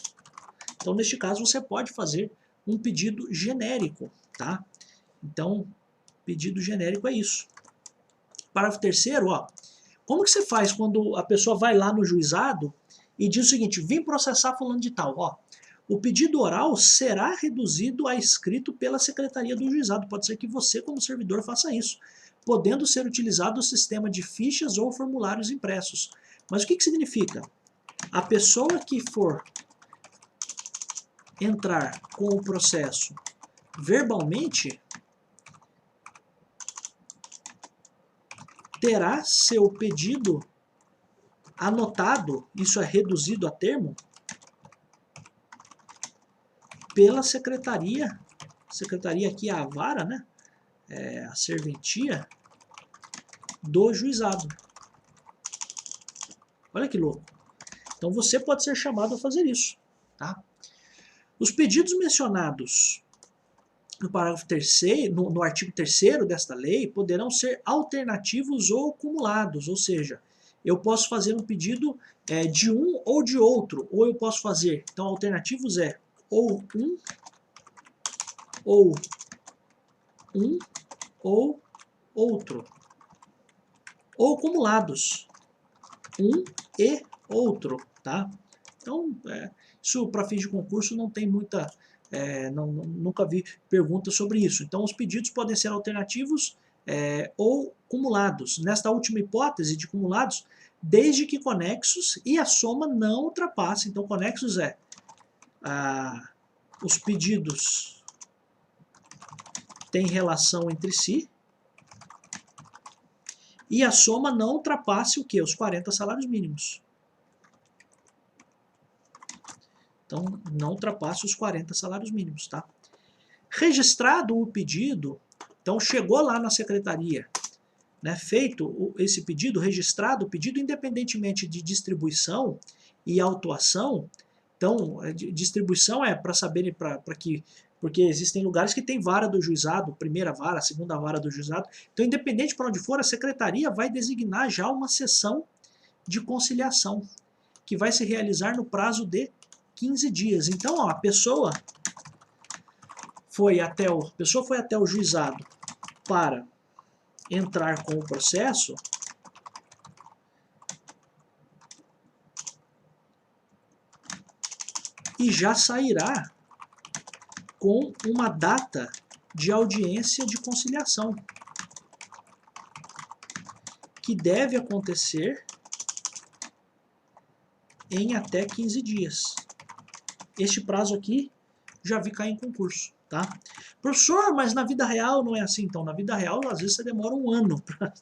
Então neste caso você pode fazer um pedido genérico, tá? Então, pedido genérico é isso. Parágrafo 3º, ó. Como que você faz quando a pessoa vai lá no juizado e diz o seguinte, vim processar fulano de tal, ó. O pedido oral será reduzido a escrito pela Secretaria do Juizado. Pode ser que você, como servidor, faça isso, podendo ser utilizado o sistema de fichas ou formulários impressos. Mas o que significa? A pessoa que for entrar com o processo verbalmente, terá seu pedido anotado, isso é reduzido a termo, pela secretaria aqui é a vara, né? A serventia do juizado. Olha que louco. Então você pode ser chamado a fazer isso, tá? Os pedidos mencionados no parágrafo 3º, no artigo 3º desta lei, poderão ser alternativos ou acumulados, ou seja, eu posso fazer um pedido de um ou de outro, ou eu posso fazer, então alternativos é ou um ou outro, ou acumulados, um e outro, tá? Então, isso para fins de concurso não tem muita... nunca vi perguntas sobre isso. Então, os pedidos podem ser alternativos ou cumulados. Nesta última hipótese de cumulados, desde que conexos e a soma não ultrapasse. Então, conexos os pedidos têm relação entre si e a soma não ultrapasse o quê? Os 40 salários mínimos. Então, não ultrapasse os 40 salários mínimos, tá? Registrado o pedido, então chegou lá na secretaria, né, feito esse pedido, registrado o pedido, independentemente de distribuição e autuação. Então, distribuição é para saberem, porque existem lugares que tem vara do juizado, primeira vara, segunda vara do juizado. Então, independente para onde for, a secretaria vai designar já uma sessão de conciliação, que vai se realizar no prazo de 15 dias. Então, ó, a pessoa foi até o juizado para entrar com o processo, e já sairá com uma data de audiência de conciliação, que deve acontecer em até 15 dias. Este prazo aqui já vi cair em concurso, tá? Professor, mas na vida real não é assim. Então, na vida real, às vezes você demora um ano, pra,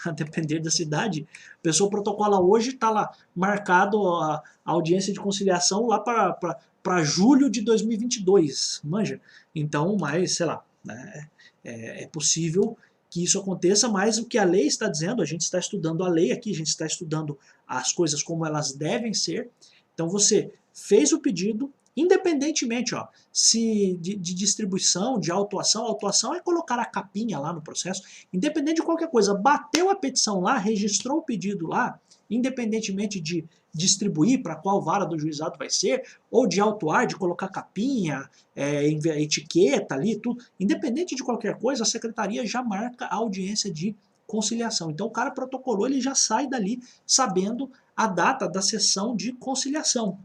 a depender da cidade. A pessoa protocola hoje, está lá marcado a audiência de conciliação lá para julho de 2022, manja? Então, mas, sei lá, né, é possível que isso aconteça, mas o que a lei está dizendo, a gente está estudando a lei aqui, a gente está estudando as coisas como elas devem ser. Então você fez o pedido, independentemente se de distribuição, de autuação é colocar a capinha lá no processo, independente de qualquer coisa, bateu a petição lá, registrou o pedido lá, independentemente de distribuir para qual vara do juizado vai ser, ou de autuar, de colocar capinha, etiqueta ali, tudo, independente de qualquer coisa, a secretaria já marca a audiência de conciliação. Então o cara protocolou, ele já sai dali sabendo a data da sessão de conciliação,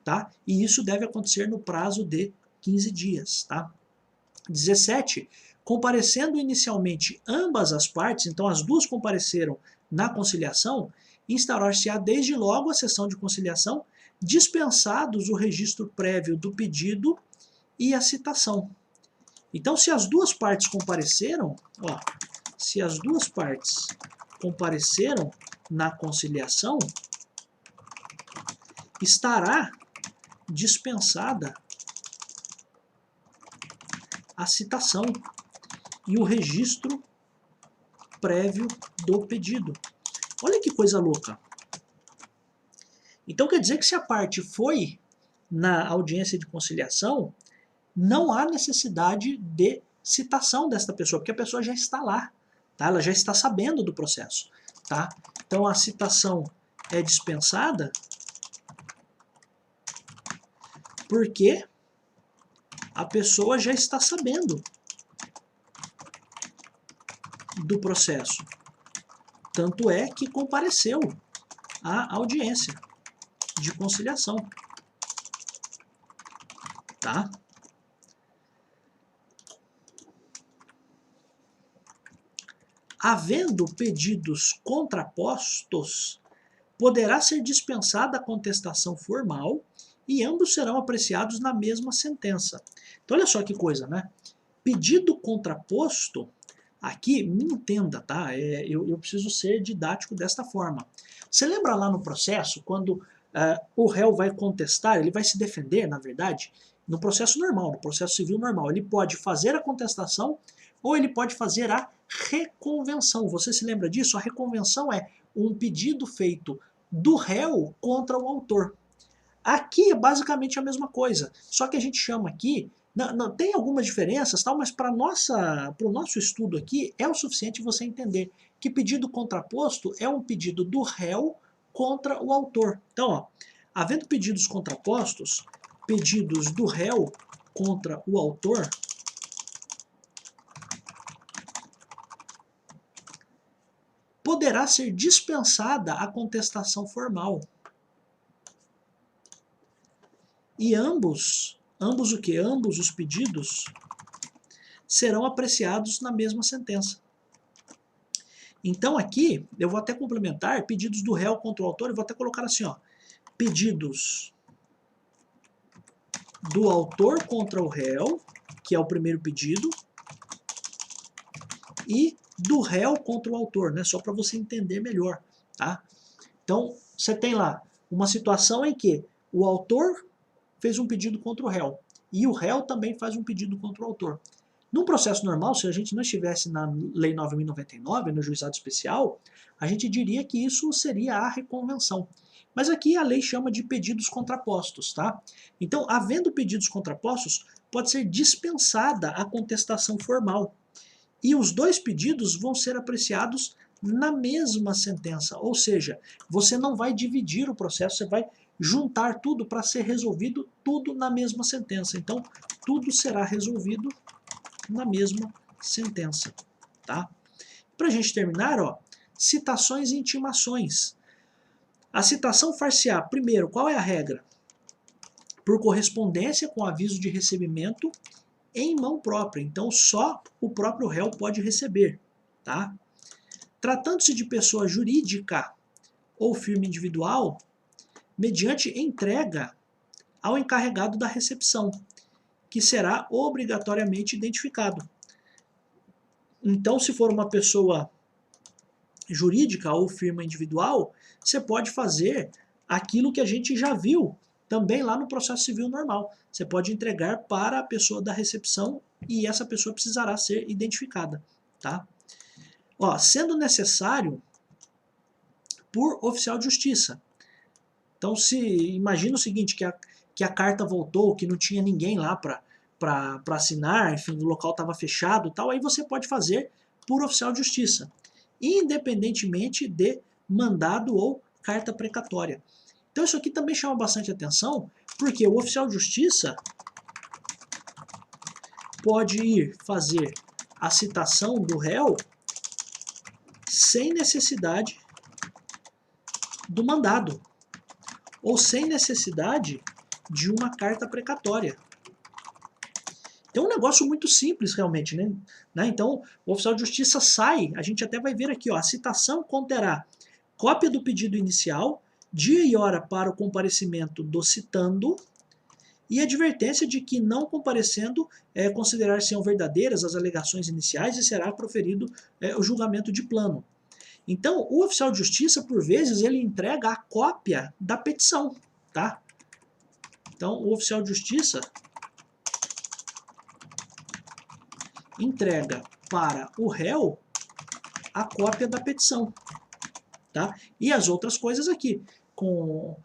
tá? E isso deve acontecer no prazo de 15 dias, tá? 17. Comparecendo inicialmente ambas as partes, então as duas compareceram na conciliação, instaurar-se-á desde logo a sessão de conciliação, dispensados o registro prévio do pedido e a citação. Então, se as duas partes compareceram, se as duas partes compareceram na conciliação, estará dispensada a citação e o registro prévio do pedido. Olha que coisa louca. Então quer dizer que se a parte foi na audiência de conciliação, não há necessidade de citação desta pessoa, porque a pessoa já está lá, tá? Ela já está sabendo do processo, tá? Então a citação é dispensada porque a pessoa já está sabendo do processo. Tanto é que compareceu à audiência de conciliação. Tá? Havendo pedidos contrapostos, poderá ser dispensada a contestação formal e ambos serão apreciados na mesma sentença. Então olha só que coisa, né? Pedido contraposto, aqui, me entenda, tá? Eu preciso ser didático desta forma. Você lembra lá no processo, quando o réu vai contestar, ele vai se defender, na verdade, no processo normal, no processo civil normal. Ele pode fazer a contestação ou ele pode fazer a reconvenção. Você se lembra disso? A reconvenção é um pedido feito do réu contra o autor. Aqui é basicamente a mesma coisa, só que a gente chama aqui, tem algumas diferenças, tal, mas para o nosso estudo aqui é o suficiente você entender que pedido contraposto é um pedido do réu contra o autor. Então, havendo pedidos contrapostos, pedidos do réu contra o autor, poderá ser dispensada a contestação formal. E ambos o que? Ambos os pedidos serão apreciados na mesma sentença. Então aqui, eu vou até complementar, pedidos do réu contra o autor, eu vou até colocar assim, pedidos do autor contra o réu, que é o primeiro pedido, e do réu contra o autor, né? Só para você entender melhor, tá? Então, você tem lá uma situação em que o autor fez um pedido contra o réu, e o réu também faz um pedido contra o autor. Num processo normal, se a gente não estivesse na Lei 9.099, no juizado especial, a gente diria que isso seria a reconvenção. Mas aqui a lei chama de pedidos contrapostos, tá? Então, havendo pedidos contrapostos, pode ser dispensada a contestação formal. E os dois pedidos vão ser apreciados na mesma sentença, ou seja, você não vai dividir o processo, você vai juntar tudo para ser resolvido tudo na mesma sentença. Então, tudo será resolvido na mesma sentença, tá? Para a gente terminar, citações e intimações. A citação far-se-á, primeiro, qual é a regra? Por correspondência com aviso de recebimento em mão própria. Então, só o próprio réu pode receber, tá? Tratando-se de pessoa jurídica ou firma individual, mediante entrega ao encarregado da recepção. que será obrigatoriamente identificado. Então, se for uma pessoa jurídica ou firma individual, você pode fazer aquilo que a gente já viu também lá no processo civil normal. Você pode entregar para a pessoa da recepção e essa pessoa precisará ser identificada. Tá? Ó, sendo necessário por oficial de justiça. Então, se imagina o seguinte, que a carta voltou, que não tinha ninguém lá para assinar, enfim, o local estava fechado, tal, aí você pode fazer por oficial de justiça, independentemente de mandado ou carta precatória. Então isso aqui também chama bastante atenção, porque o oficial de justiça pode ir fazer a citação do réu sem necessidade do mandado, ou sem necessidade de uma carta precatória. Então é um negócio muito simples realmente, né? Então o oficial de justiça sai, a gente até vai ver aqui, ó, a citação conterá cópia do pedido inicial, dia e hora para o comparecimento do citando e advertência de que não comparecendo considerar-se-ão verdadeiras as alegações iniciais e será proferido o julgamento de plano. Então, o oficial de justiça, por vezes, ele entrega a cópia da petição, tá? Então, o oficial de justiça entrega para o réu a cópia da petição, tá? E as outras coisas aqui, com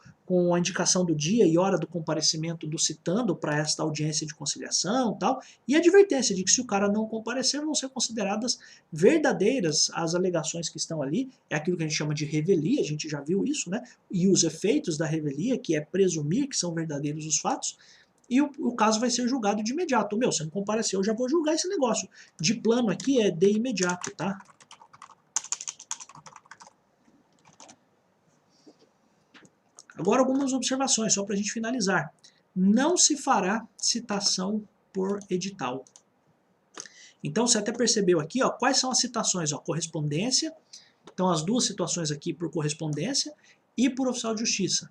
a indicação do dia e hora do comparecimento do citando para esta audiência de conciliação, tal, e a advertência de que se o cara não comparecer, vão ser consideradas verdadeiras as alegações que estão ali, é aquilo que a gente chama de revelia, a gente já viu isso, né? E os efeitos da revelia, que é presumir que são verdadeiros os fatos, e o caso vai ser julgado de imediato. Meu, você não compareceu, eu já vou julgar esse negócio. De plano aqui é de imediato, tá? Agora algumas observações, só para a gente finalizar. Não se fará citação por edital. Então você até percebeu aqui, ó, quais são as citações? Ó, correspondência, então as duas situações aqui por correspondência e por oficial de justiça.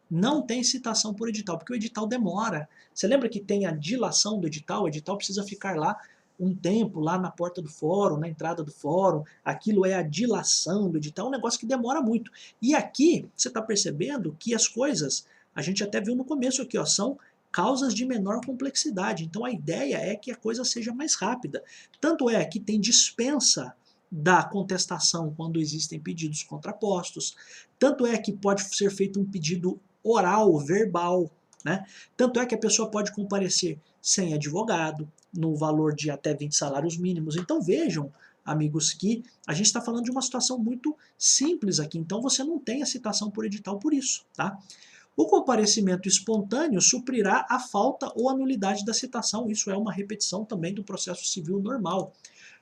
Não tem citação por edital, porque o edital demora. Você lembra que tem a dilação do edital? O edital precisa ficar lá um tempo, lá na porta do fórum, na entrada do fórum. Aquilo é a dilação do edital, um negócio que demora muito. E aqui, você está percebendo que as coisas, a gente até viu no começo aqui, ó, são causas de menor complexidade. Então a ideia é que a coisa seja mais rápida. Tanto é que tem dispensa da contestação quando existem pedidos contrapostos. Tanto é que pode ser feito um pedido oral, verbal, né? Tanto é que a pessoa pode comparecer sem advogado, no valor de até 20 salários mínimos. Então vejam, amigos, que a gente está falando de uma situação muito simples aqui. Então você não tem a citação por edital por isso, tá? O comparecimento espontâneo suprirá a falta ou a nulidade da citação. Isso é uma repetição também do processo civil normal.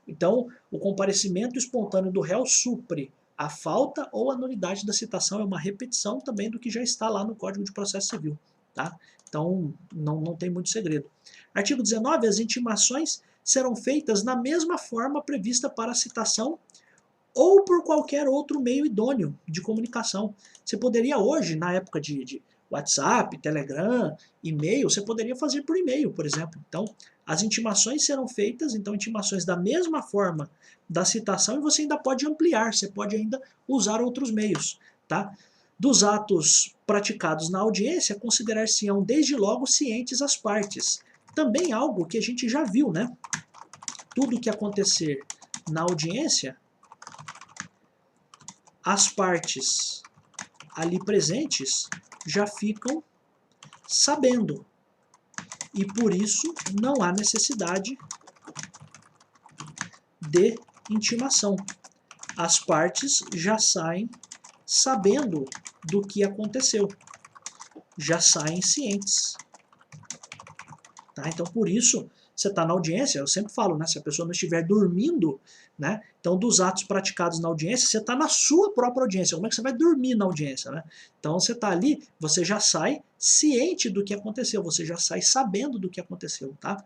Então, o comparecimento espontâneo do réu supre a falta ou a nulidade da citação, é uma repetição também do que já está lá no Código de Processo Civil. Tá? Então, não tem muito segredo. Artigo 19. As intimações serão feitas na mesma forma prevista para a citação ou por qualquer outro meio idôneo de comunicação. Você poderia hoje, na época de WhatsApp, Telegram, e-mail, você poderia fazer por e-mail, por exemplo. Então, as intimações serão feitas, então, intimações da mesma forma da citação, e você ainda pode ampliar, você pode ainda usar outros meios. Tá? Dos atos praticados na audiência, considerar-se-ão desde logo cientes as partes. Também algo que a gente já viu, né? Tudo que acontecer na audiência, as partes ali presentes já ficam sabendo. E por isso não há necessidade de intimação. As partes já saem sabendo do que aconteceu. Já saem cientes. Tá? Então por isso você está na audiência, eu sempre falo, né, se a pessoa não estiver dormindo, né, então dos atos praticados na audiência, você está na sua própria audiência. Como é que você vai dormir na audiência? Né? Então você está ali, você já sai ciente do que aconteceu, você já sai sabendo do que aconteceu. Tá?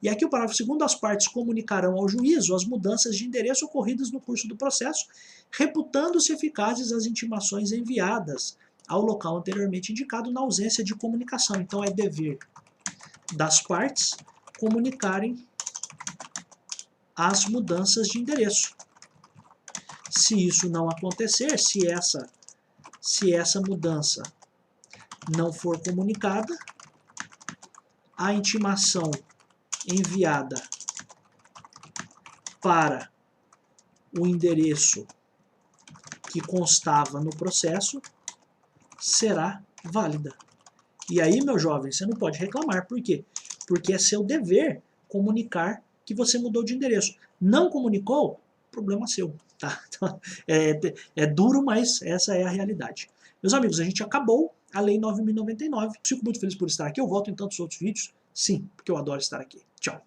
E aqui o parágrafo 2º, as partes comunicarão ao juízo as mudanças de endereço ocorridas no curso do processo, reputando-se eficazes as intimações enviadas ao local anteriormente indicado na ausência de comunicação. Então é dever das partes comunicarem as mudanças de endereço. Se isso não acontecer, se essa mudança não for comunicada, a intimação enviada para o endereço que constava no processo será válida. E aí, meu jovem, você não pode reclamar. Por quê? Porque é seu dever comunicar que você mudou de endereço. Não comunicou? Problema seu. Tá? Então, é duro, mas essa é a realidade. Meus amigos, a gente acabou a Lei 9.099. Fico muito feliz por estar aqui. Eu volto em tantos outros vídeos. Sim, porque eu adoro estar aqui. Tchau.